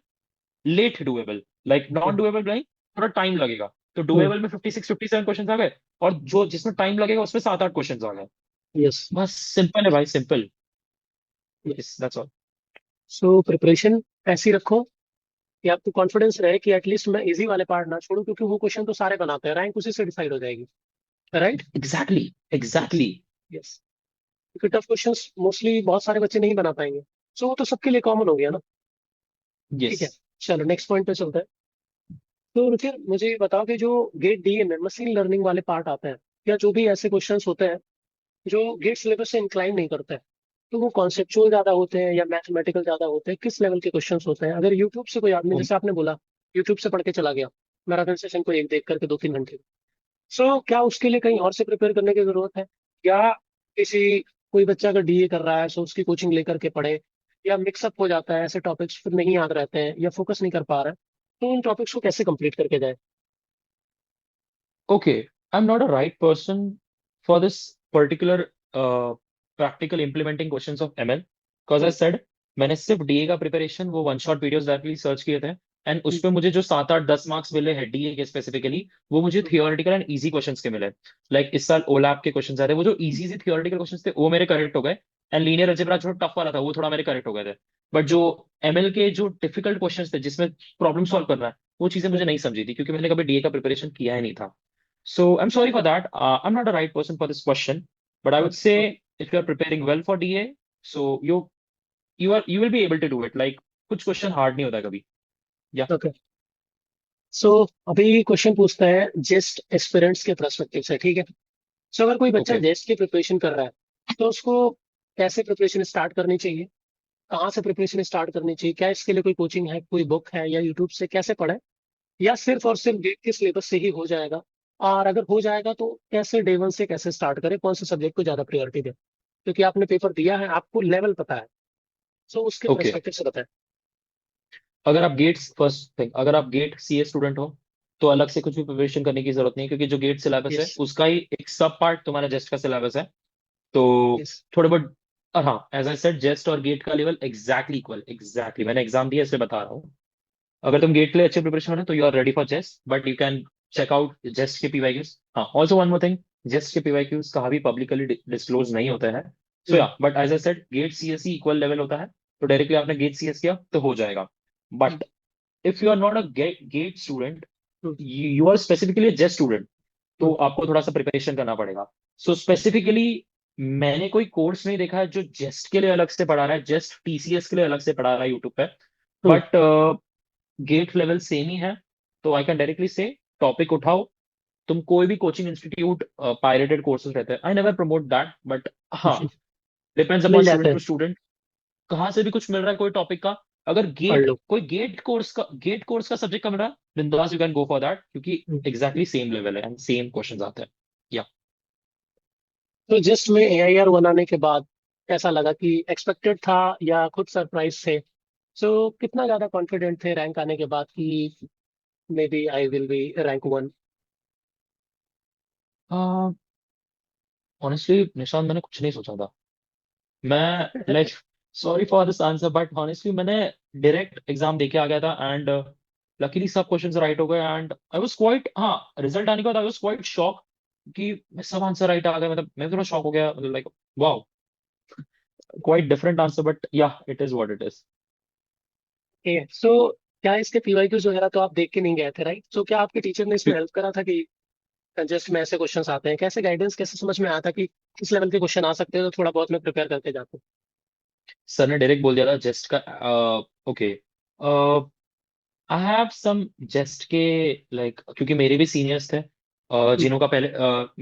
late doable, like non doable, like थोड़ा टाइम लगेगा, तो डुएबल में 56 57 क्वेश्चन आ गए, और जो जिसमें टाइम लगेगा उसमें 7 8 क्वेश्चन आ गए। यस। बस सिंपल है भाई, simple. Yes, that's all. So preparation ऐसी रखो कि आपको कॉन्फिडेंस रहे कि एटलीस्ट मैं इजी वाले पार्ट ना छोड़ूं, क्योंकि वो क्वेश्चन तो सारे बनाते हैं, रैंक उसी से डिसाइड हो जाएगी। Right. Exactly, yes. Exactly. Yes. क्योंकि टफ क्वेश्चंस मोस्टली बहुत सारे बच्चे नहीं बना पाएंगे। सो वो तो सबके लिए कॉमन हो गया ना। यस। ठीक है। चलो नेक्स्ट पॉइंट पे चलते हैं। तो फिर मुझे ये बताओ कि जो गेट डी में मशीन लर्निंग वाले पार्ट आते हैं, या जो भी ऐसे क्वेश्चंस होते हैं जो गेट सिलेबस से इंक्लाइन नहीं करते हैं, तो वो कॉन्सेप्चुअल ज्यादा होते हैं या मैथमेटिकल ज्यादा होते हैं, किस लेवल के क्वेश्चंस होते हैं? अगर यूट्यूब से कोई आदमी, जैसे आपने बोला, यूट्यूब से पढ़ के चला गया मैराथन सेशन को एक देख करके 2 3 घंटे, सो क्या उसके लिए कहीं और से प्रिपेयर करने की जरूरत है? या किसी कोई बच्चा अगर डीए कर रहा है सो उसकी कोचिंग लेकर के पढ़े? या मिक्सअप हो जाता है, ऐसे टॉपिक्स फिर नहीं याद रहते हैं या फोकस नहीं कर पा रहा है, तो उन टॉपिक्स को कैसे कंप्लीट करके जाए? Okay, I'm not a right person for this particular practical implementing questions of ML, because I hmm, said मैंने सिर्फ डीए का प्रिपरेशन वो one shot videos directly search किए थे, एंड उस हम्म, पे मुझे जो 7 8 10 मार्क्स मिले हैं डीए के स्पेसिफिकली, वो मुझे हम्म, थियोरेटिकल एंड इजी क्वेश्चंस के मिले। लाइक इस साल ओलैप के क्वेश्चंस आए थे, वो जो इजी से थियोरेटिकल क्वेश्चंस थे वो मेरे करेक्ट हो गए, एंड लीनियर अलजेब्रा जो टफ वाला था वो थोड़ा मेरे करेक्ट हो गए थे। बट जो एमएल के जो डिफिकल्ट क्वेश्चंस थे जिसमें प्रॉब्लम सॉल्व करना है, वो चीजें मुझे नहीं समझी थी, क्योंकि मैंने कभी डीए का प्रिपरेशन किया ही नहीं था। So I'm sorry for that. I'm not the right person for this question, but I would say if you are preparing well for DA, so you will be able to do it. Like कुछ question hard नहीं होता कभी। या okay. सो अभी question पूछता है जेस्ट aspirants के perspective से, ठीक है? सो अगर कोई बच्चा ओके। जेस्ट की प्रिपरेशन कर रहा है, तो उसको कैसे प्रिपरेशन स्टार्ट करनी चाहिए? कहाँ से प्रिपरेशन स्टार्ट करनी चाहिए? क्या इसके लिए कोई कोचिंग है, कोई बुक है, या यूट्यूब से कैसे पढ़े? या सिर्फ और सिर्फ गेट के सिलेबस से ही हो जाएगा? और अगर हो जाएगा तो कैसे डे वन से कैसे स्टार्ट करें, कौन से सब्जेक्ट को ज्यादा प्रायोरिटी दें? क्योंकि आपने पेपर दिया है, आपको लेवल पता है। सो उसके ओके, पर्सपेक्टिव से बताएं। अगर आप गेट फर्स्ट थिंग, अगर आप गेट सीए स्टूडेंट हो तो अलग से कुछ भी प्रिपरेशन करने की जरूरत नहीं है, क्योंकि जो गेट सिलेबस यस। है उसका ही एक सब पार्ट तुम्हारा जेस्ट का सिलेबस है। तो यस। थोड़े बहुत, और हाँ, एज आई सेड जेस्ट और गेट का लेवल एग्जैक्टली इक्वल, एग्जैक्टली मैंने एग्जाम दिया इसलिए बता रहा हूँ। अगर तुम गेट के लिए अच्छे प्रिपरेशन हो रहे हो तो you are ready for JEST, but you can check out JEST के पीवाईक्यूज। हाँ, also one more thing, JEST के पीवाईक्यूज कहाँ भी पब्लिकली डिस्क्लोज नहीं होते हैं। So yeah, but as I said GATE CSE equal level होता है, तो डायरेक्टली आपने गेट सीएस किया तो हो जाएगा। But if you are not a GATE student, you are specifically JEST student, तो आपको थोड़ा सा प्रिपरेशन करना पड़ेगा। सो स्पेसिफिकली मैंने कोई कोर्स नहीं देखा है जो जेस्ट के लिए अलग से पढ़ा रहा है, जेस्ट टीसीएस के लिए अलग से पढ़ा रहा है यूट्यूब पे। बट गेट लेवल सेम ही है, तो आई कैन डायरेक्टली से टॉपिक उठाओ। तुम कोई भी कोचिंग इंस्टीट्यूट, पायरेटेड कोर्सेज रहते हैं, I never promote that, but हाँ, डिपेंड्स अपॉन मिल जाते स्टूडेंट टू हैं। स्टूडेंट। कहाँ से भी कुछ मिल रहा है कोई टॉपिक का, अगर पढ़ गेट लो। कोई गेट कोर्स का सब्जेक्ट का मिल रहा है, बिंदास you can go for that, क्योंकि एग्जैक्टली सेम लेवल है एंड सेम क्वेश्चंस आते हैं। या तो जस्ट में एआईआर बनाने के बाद कैसा लगा? कि एक्सपेक्टेड था या खुद सरप्राइज थे? सो कितना ज्यादा कॉन्फिडेंट थे रैंक आने के बाद कि may be I will be rank 1? Honestly Nishant, मैंने कुछ नहीं सोचा था। मैं like, sorry for this answer, but honestly मैंने डायरेक्ट एग्जाम देके आ गया था, एंड लकीली सब क्वेश्चंस राइट हो गए, एंड आई वाज क्वाइट, हाँ, रिजल्ट आने के बाद आई वाज क्वाइट शॉक कि सब आंसर राइट आ गए। मतलब मैं थोड़ा शॉक हो गया, मतलब like wow, quite different answer, but yeah it is what it is. So क्या इसके पीवाईक्यूज वगैरह तो आप देख के नहीं गए थे, राइट? सो क्या आपके टीचर ने इसमें हेल्प करा था कि जस्ट में ऐसे क्वेश्चंस आते हैं, कैसे गाइडेंस, कैसे समझ में आया था कि इस लेवल के क्वेश्चन आ सकते हैं, तो थोड़ा बहुत मैं प्रिपेयर करके जाता सर ने डायरेक्ट बोल दिया था जेस्ट का। ओके, आई हैव सम जेस्ट के, लाइक क्योंकि मेरे भी सीनियर्स थे, हूँ? जिन्हों का पहले,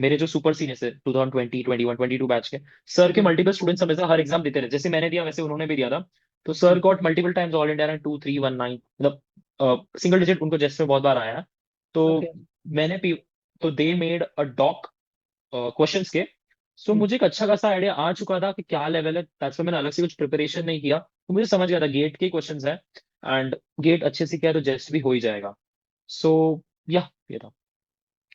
मेरे जो सुपर सीनियर्स थे 2020 21 22 बैच के, सर के हम्म, मल्टीपल स्टूडेंट्स हमेशा हर एग्जाम देते रहे, जैसे मैंने दिया वैसे उन्होंने भी दिया था। तो sir hmm, got multiple times all India rank 2 3 1 9, मतलब सिंगल डिजिट उनको जेस्ट में बहुत बार आया है। तो ओके। मैंने पी तो they made a doc questions के। सो हम्म, मुझे एक अच्छा खासा आइडिया आ चुका था कि क्या लेवल है, दैट्स व्हाई मैंने अलग से कुछ प्रिपरेशन नहीं किया, तो मुझे समझ गया था गेट के क्वेश्चंस है, एंड गेट अच्छे से किया तो जेस्ट भी हो ही जाएगा। सो या, ये था।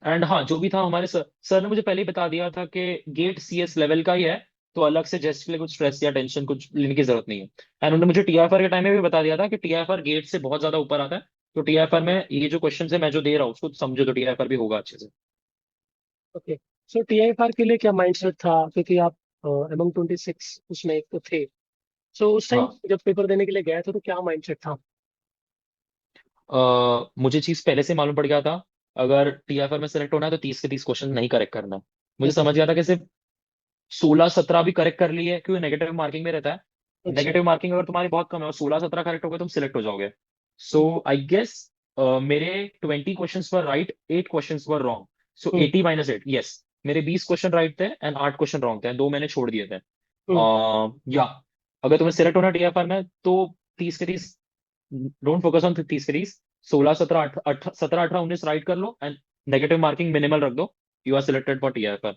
एंड हाँ, जो भी था हमारे सर ने मुझे पहले ही बता दिया था कि गेट सीएस लेवल का ही है, तो अलग से जेस्ट के लिए कुछ स्ट्रेस या टेंशन कुछ लेने की जरूरत नहीं है। एंड उन्होंने मुझे टीआईएफआर के टाइम में भी बता दिया था कि टीआईएफआर गेट से बहुत ज्यादा ऊपर आता है, तो टीआईएफआर में ये जो क्वेश्चन है मैं जो दे रहा हूँ उसको समझो, तो टीआईएफआर भी होगा अच्छे से। ओके। सो टीआईएफआर के लिए क्या माइंडसेट था, क्योंकि आप एमएम 26 उसमें एक तो थे। सो उस टाइम हाँ, जब पेपर देने के लिए गए थे तो क्या माइंडसेट था? मुझे चीज पहले से मालूम पड़ गया था, अगर टीआईएफआर में सेलेक्ट होना है तो 30 के 30 क्वेश्चन नहीं करेक्ट करना है। मुझे ओके। समझ गया था कि सिर्फ 16 17 भी करेक्ट कर लिए, क्योंकि नेगेटिव मार्किंग में रहता है। अच्छा। नेगेटिव मार्किंग अगर तुम्हारी बहुत कम है और 16 17 करेक्ट हो गए तुम सिलेक्ट हो जाओगे। सो आई गेस मेरे 20 question were right, 8 question were wrong. So hmm. 80 - 8, yes. मेरे 20 क्वेश्चन राइट थे एंड 8 क्वेश्चन रॉन्ग थे, दो मैंने छोड़ दिए थे। हम्म। या अगर तुम्हें सिलेक्ट होना टीएफआर में तो 30 के 30, डोंट फोकस ऑन 30 के 30, 16 17 17 18 19 राइट कर लो एंड नेगेटिव मार्किंग मिनिमल रख दो। You are selected for TFR.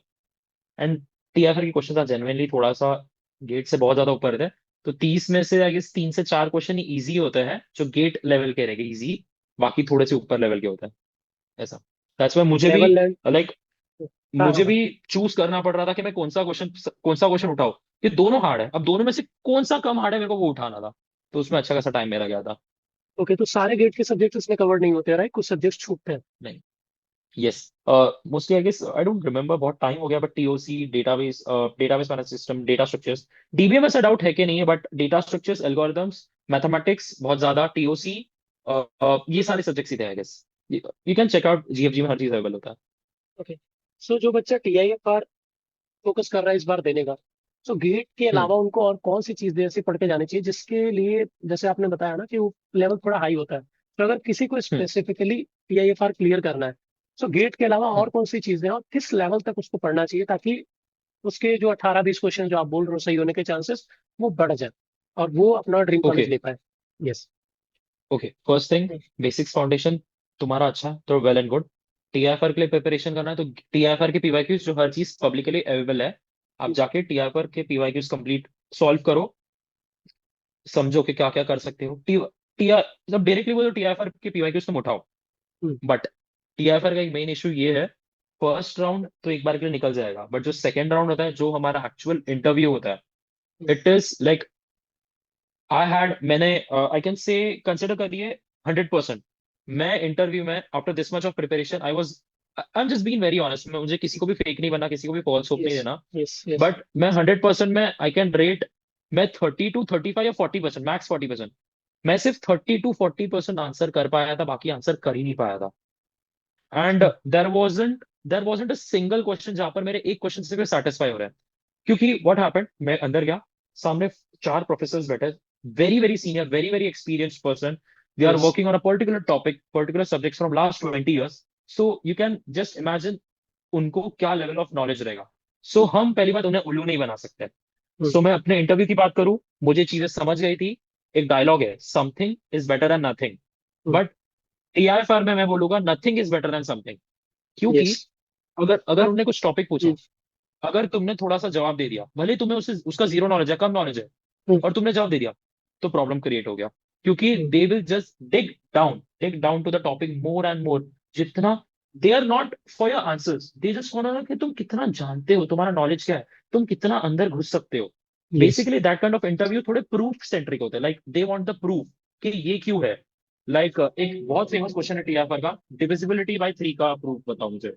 And TFR के क्वेश्चन जेनुइनली थोड़ा सा गेट से बहुत ज्यादा ऊपर थे। तो 30 में से आई गेस 3 से 4 क्वेश्चन ही इजी होते हैं जो गेट लेवल के रहेंगे इजी, बाकी थोड़े से ऊपर लेवल के होते हैं। ऐसा दैट्स वाई मुझे भी लेवल लेंथ। लाइक हाँ हाँ मुझे हाँ। भी चूज करना पड़ रहा था कि मैं कौन सा क्वेश्चन उठाऊं। ये दोनों हार्ड है, अब दोनों में से कौन सा कम हार्ड है मेरे को वो उठाना था। तो उसमें अच्छा खासा टाइम मेरा गया था। ओके, तो सारे गेट के सब्जेक्ट इसमें कवर नहीं होते, राइट? कुछ सब्जेक्ट छूटते हैं। नहीं, yes, mostly I guess I don't remember, बहुत टाइम हो गया, but TOC, database management system, data structures, DBM ऐसा डाउट है कि नहीं है, but data structures, algorithms, mathematics बहुत ज्यादा, टीओसी, ये सारे सब्जेक्ट्स ही थे I guess. You can check out, GFG में हर चीज अवेलेबल होता है। ओके। सो जो बच्चा टीआईएफआर फोकस कर रहा है इस बार देने का, सो गेट के हम्म। अलावा उनको और कौन सी चीजें ऐसी पढ़ के जानी चाहिए जिसके लिए, जैसे आपने बताया ना कि वो लेवल थोड़ा हाई होता है, तो अगर किसी को हम्म। स्पेसिफिकली टीआईएफआर क्लियर करना है, सो गेट के अलावा हम्म। और कौन सी चीजें हैं और किस लेवल तक उसको पढ़ना चाहिए, ताकि उसके जो 18 20 क्वेश्चन जो आप बोल रहे हो सही होने के चांसेस वो बढ़ जाए और वो अपना ड्रीम ओके। कॉलेज ले पाए। Yes. Okay, first thing, basics foundation तुम्हारा अच्छा है तो वेल एंड गुड। टीआईएफआर के लिए प्रिपरेशन करना है तो टीआईएफआर के पीवाईक्यूज जो हर चीज पब्लिकली अवेलेबल है, आप जाके टीआईएफआर के पीवाईक्यूज कंप्लीट सॉल्व करो, समझो कि क्या क्या कर सकते हो। टी टीआर जब डायरेक्टली बोलो टीआईएफआर के पीवाईक्यूज तुम उठाओ, बट टीआईएफआर का एक मेन इशू ये है, फर्स्ट राउंड तो एक बार के लिए निकल जाएगा, बट जो सेकंड राउंड होता है, जो हमारा एक्चुअल इंटरव्यू होता है, इट इज लाइक मैंने आई कैन से कंसिडर करिए 100%। मैं इंटरव्यू में after this much of preparation I am just being very honest, मैं मुझे किसी को भी फेक नहीं बनना, किसी को भी फॉल्स होप नहीं यस देना। Yes yes. बट मैं 100% में आई कैन रेट, मैं 30 to 35 या 40%, मैक्स 40%, मैं सिर्फ 30 to 40% आंसर कर पाया था, बाकी आंसर कर ही नहीं पाया था। And there wasn't a single question जहां पर मेरे एक क्वेश्चन से सेटिस्फाई हो रहा है। क्योंकि व्हाट हैपेंड, मैं अंदर गया, सामने 4 प्रोफेसर बैठे, very very senior, very very experienced person, they are yes. Working on a particular topic, particular subject from last 20 years। So you can just imagine उनको क्या लेवल ऑफ नॉलेज रहेगा। सो हम पहली बात उन्हें उल्लू नहीं बना सकते। सो मैं अपने इंटरव्यू की बात करूं, मुझे चीजें समझ गई थी। एक डायलॉग है, something is better than nothing, but TIFR में मैं बोलूंगा nothing is better than something. क्योंकि यस। अगर अगर बट उन्होंने कुछ टॉपिक पूछा, अगर तुमने थोड़ा सा जवाब दे दिया, भले तुम्हें उससे उसका जीरो नॉलेज है, कम नॉलेज है, और तुमने जवाब दे दिया, तो प्रॉब्लम क्रिएट हो गया। क्योंकि they will just dig down to the topic more and more, जितना they are not for your answers, they just want to know कि तुम कितना जानते हो, तुम्हारा नॉलेज क्या है, तुम कितना अंदर घुस सकते हो। Yes. Basically that kind of interview थोड़े प्रूफ सेंट्रिक होते हैं, like they want the proof कि ये क्यों है। लाइक एक बहुत फेमस क्वेश्चन है टीआईएफआर का, डिविजिबिलिटी बाय 3 का प्रूफ बताओ मुझे।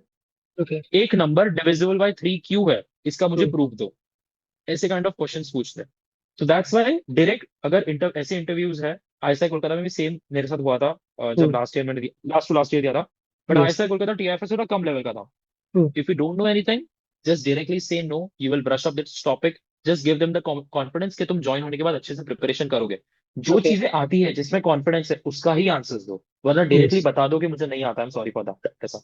ओके। एक नंबर डिविजिबल बाय 3 क्यों है, इसका मुझे प्रूफ दो। ऐसे काइंड ऑफ क्वेश्चंस पूछते हैं। तो दैट्स वाई डायरेक्ट, अगर ऐसे इंटरव्यूज है, आईएसआई कोलकाता में भी सेम मेरे साथ हुआ था, जब लास्ट ईयर मैंने लास्ट टू लास्ट ईयर दिया था, but yes. ISI Kolkata TIFS थोड़ा कम लेवल का था। If you don't know anything, just directly say no, you will brush up this topic, just give them the confidence कि तुम join होने के बाद अच्छे से प्रिपरेशन करोगे। जो ओके। चीजें आती है जिसमें कॉन्फिडेंस है उसका ही आंसर्स दो, वरना डायरेक्टली यस। बता दो कि मुझे नहीं आता, I am sorry for that, ऐसा।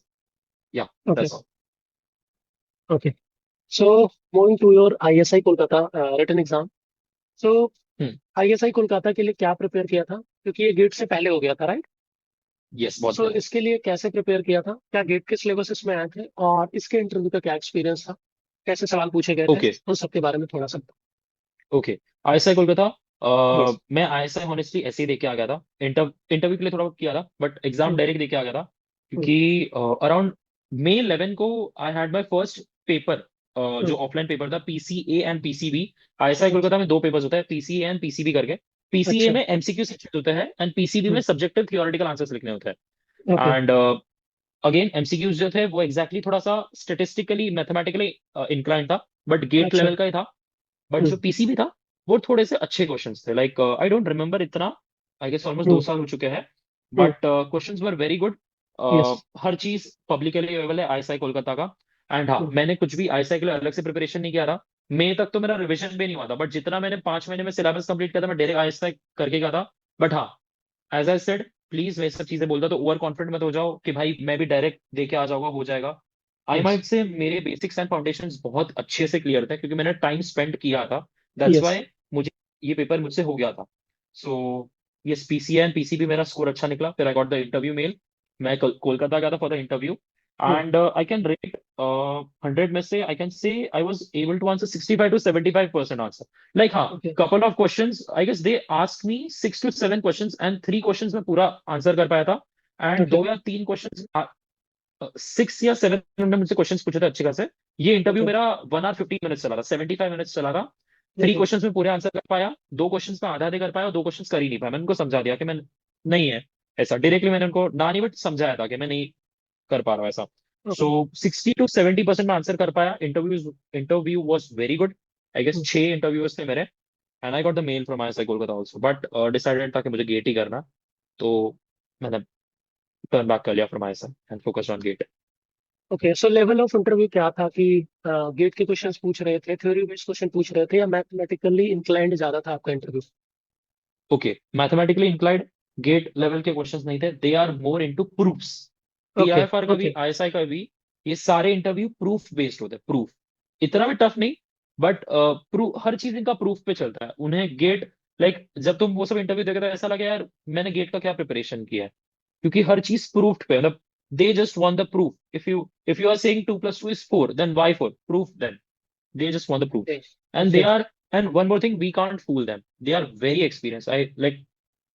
Yeah okay. That's all. Okay. So moving to your ISI Kolkata written exam. So ISI Kolkata के लिए क्या प्रिपेयर किया था, क्योंकि ये गेट से पहले हो गया था, राइट? यस, बहुत सो पहले। इसके लिए कैसे प्रिपेयर किया था, क्या गेट के सिलेबस इसमें आए थे, और इसके इंटरव्यू का क्या एक्सपीरियंस था, कैसे सवाल पूछे गए थे, ओके। उन सब के बारे में थोड़ा सा। Okay, ISI Kolkata, yes. मैं आईएसआई ऑनेस्टली ऐसे ही दे के आ गया था। इंटरव्यू के लिए थोड़ा बहुत किया था, बट एग्जाम डायरेक्ट दे के आ गया था। क्योंकि अराउंड May 11 को I had my first paper, जो ऑफलाइन पेपर था, PCA and PCB. ISI Kolkata में दो पेपर्स होता है, पीसीए एंड पीसीबी करके। पीसीए अच्छा। में एमसीक्यू सेक्शन होते हैं एंड पीसीबी में हम्म। सब्जेक्टिव थियोरेटिकल आंसर्स लिखने होते ओके। हैं। एंड अगेन एमसीक्यूज जो थे वो एग्जैक्टली थोड़ा सा स्टेटिस्टिकली मैथमेटिकली इंक्लाइन था, बट गेट अच्छा। लेवल का ही था। बट हम्म। जो पीसीबी था वो थोड़े से अच्छे क्वेश्चंस थे, लाइक आई डोंट रिमेम्बर इतना, आई गेस ऑलमोस्ट दो हम्म। साल हो चुके हैं, hmm. But questions were very good. Yes. हर चीज पब्लिकली अवेलेबल है आईएसआई कोलकाता का। एंड हाँ, हम्म। मैंने कुछ भी आईएसआई के लिए अलग से प्रिपरेशन नहीं किया था। मई तक तो मेरा रिविजन भी नहीं हुआ था, बट जितना मैंने 5 महीने में सिलेबस कंप्लीट किया था मैं डायरेक्ट आईएसआई करके गया था। बट हाँ, एज आई सेड, प्लीज मैं ये सब चीजें बोलता तो ओवर कॉन्फिडेंट मत हो जाओ कि भाई मैं भी डायरेक्ट दे के आ जाऊंगा, हो जाएगा। आई यस। माइट से मेरे बेसिक्स एंड फाउंडेशंस बहुत अच्छे से क्लियर थे क्योंकि मैंने टाइम स्पेंड किया था। That's yes. वाई मुझे ये पेपर मुझसे हो गया था। So yes, PCA and PCB मेरा स्कोर अच्छा निकला, फिर I got the interview mail. मैं कोलकाता गया था for the interview hmm. And I can rate 100 में से I can say I was able to answer 65 to 75% answer. Like हाँ, okay. couple of questions I guess they asked me 6 to 7 questions and 3 questions में पूरा answer कर पाया था। And okay. 2 या 3 questions, 6 या 7 उन्होंने मुझसे क्वेश्चंस पूछे थे अच्छे खासे। ये इंटरव्यू ओके। मेरा 1 hour 15 minutes चला था, 75 minutes चला था। Three okay. क्वेश्चंस में पूरे आंसर कर पाया, 2 क्वेश्चंस में आधा आधे कर पाया और 2 क्वेश्चंस कर ही नहीं पाया। मैंने उनको समझा दिया कि मैं नहीं है ऐसा, डायरेक्टली मैंने उनको ना नहीं बट समझाया था कि मैं नहीं कर पा रहा हूँ ऐसा। So okay. 60 to 70% में आंसर कर पाया। Interview was very good. I guess hmm. 6 interviewers थे मेरे and I got the mail from I Kolkata also, but decided था कि मुझे गेट ही करना। तो मैंने टर्न बैक कर लिया from I and focused on GATE. Okay, so level of interview क्या था कि गेट के क्वेश्चंस पूछ रहे थे, थ्योरी बेस्ड क्वेश्चन पूछ रहे थे, या मैथमेटिकली इंक्लाइंड ज्यादा था आपका interview? Okay, mathematically inclined GATE level के क्वेश्चंस नहीं थे, they are more into proofs. Okay. TIFR का भी ओके। आईएसआई का भी ये सारे इंटरव्यू प्रूफ बेस्ड होते हैं, प्रूफ। इतना भी टफ नहीं, बट प्रूफ, हर चीज इनका प्रूफ पे चलता है। उन्हें गेट, लाइक जब तुम वो सब इंटरव्यू देखते हो ऐसा लगे यार मैंने गेट का क्या प्रिपरेशन किया है, क्योंकि हर चीज प्रूफ पे, मतलब they just want the proof. If you are saying 2 + 2 is 4, then why 4? Proof then. They just want the proof. Okay. And they okay. are, and one more thing, we can't fool them. They are very experienced. I like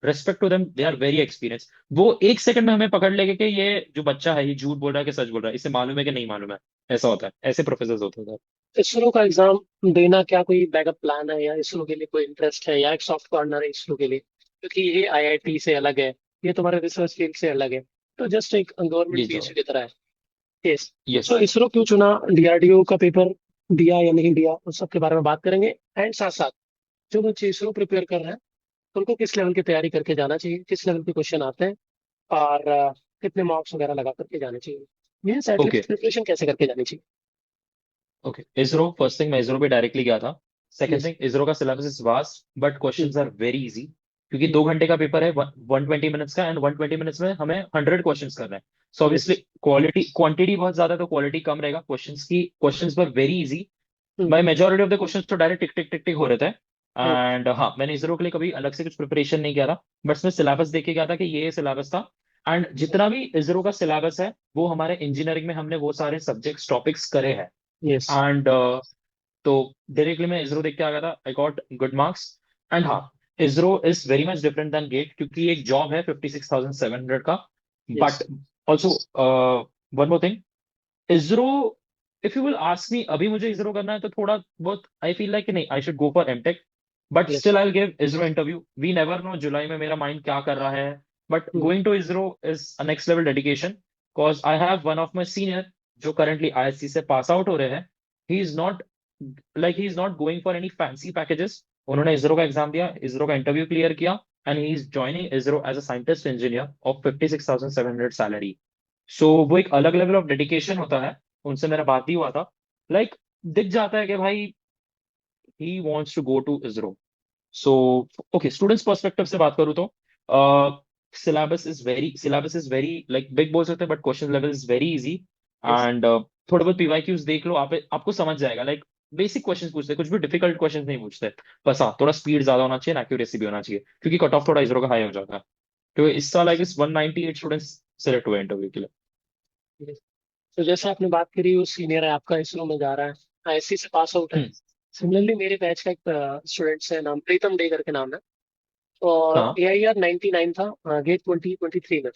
respect to them. They are very experienced. वो 1 second में हमें पकड़ लेंगे कि ये जो बच्चा है ये झूठ बोल रहा है कि सच बोल रहा है, इसे मालूम है कि नहीं मालूम है। ऐसा होता है, ऐसे प्रोफेसर होते हैं। इसरो का एग्जाम देना क्या कोई बैकअप प्लान है, या इसरो के लिए कोई इंटरेस्ट है, या एक सॉफ्ट कॉर्नर है इसरो के लिए, क्योंकि ये आईआईटी से अलग है, ये तुम्हारे रिसर्च फील्ड से अलग है, तो जस्ट एक गवर्नमेंट ये जो, पीएसयू की तरह है। यस। यस। सो इसरो क्यों चुना, डीआरडीओ का पेपर दिया या नहीं दिया, उस सब के बारे में बात करेंगे। एंड साथ साथ जो बच्चे इसरो प्रिपेयर कर रहे हैं उनको किस लेवल की तैयारी करके जाना चाहिए, किस लेवल के क्वेश्चन आते हैं, और कितने मार्क्स वगैरह लगा करके जाने चाहिए, मीन्स ओके, एटलीस्ट प्रिपरेशन कैसे करके जानी चाहिए। ओके। इसरो, फर्स्ट थिंग मैं इसरो पे डायरेक्टली गया था। Second yes. थिंग, इसरो का syllabus is vast but questions are very easy, क्योंकि हम्म। 2 घंटे का पेपर है, 120 मिनट्स का, एंड 120 मिनट्स में हमें 100 क्वेश्चंस करना है। So yes. Obviously quality, quantity बहुत ज्यादा है तो क्वालिटी कम रहेगा क्वेश्चंस की। क्वेश्चंस पर very easy, hmm. By majority of the questions तो डायरेक्ट टिक टिक टिक टिक हो रहे थे। हम्म। एंड हाँ, मैंने इसरो के लिए कभी अलग से कुछ प्रिपरेशन नहीं किया था, बट मैं सिलेबस देख के गया था कि ये सिलेबस था। एंड जितना भी इसरो का सिलेबस है वो हमारे इंजीनियरिंग में हमने वो सारे सब्जेक्ट्स टॉपिक्स करे हैं। यस। एंड तो डायरेक्टली मैं इसरो देख के आ गया था, I got good marks. And हाँ, ISRO is very much different than GATE, क्योंकि एक जॉब है 56,700 का। Yes. But also one more thing, ISRO, if you will ask me अभी मुझे इसरो करना है तो थोड़ा बहुत आई फील लाइक नहीं, I should go for MTech. But yes. Still I will give ISRO interview, we never know जुलाई में मेरा माइंड क्या कर रहा है। But going to ISRO is a next level dedication, because I have one of my senior जो currently ISC से pass out हो रहे हैं। He is not, like he is not going for any fancy packages. उन्होंने इसरो का exam दिया, इसरो का interview clear किया, and he is joining ISRO as a scientist engineer of 56,700 salary. So वो एक अलग लेवल ऑफ डेडिकेशन होता है। उनसे मेरा बात ही हुआ था, लाइक दिख जाता है कि भाई he wants to go to ISRO. So okay, students perspective से बात करूँ तो syllabus is very like big बोल सकते हैं, but question level is very easy. Yes. And थोड़े बहुत पीवाईक्यूज देख लो, आपको समझ जाएगा। लाइक बेसिक क्वेश्चन पूछते हैं, कुछ भी डिफिकल्ट क्वेश्चन नहीं पूछते। बस हाँ, थोड़ा स्पीड ज्यादा होना चाहिए, एक्यूरेसी भी होना चाहिए, क्योंकि कट ऑफ थोड़ा इसरो का हाई हो जाता है। तो इस साल आई गेस 198 स्टूडेंट्स सिलेक्ट हुए इंटरव्यू के लिए। यस। तो जैसे आपने बात करी, वो सीनियर है आपका, इसरो में जा रहा है, आईएससी से पास आउट है। हम्म। सिमिलरली मेरे बैच का एक स्टूडेंट है, नाम प्रीतम डे करके नाम है, और हाँ। AIR 99 था गेट 2023 में।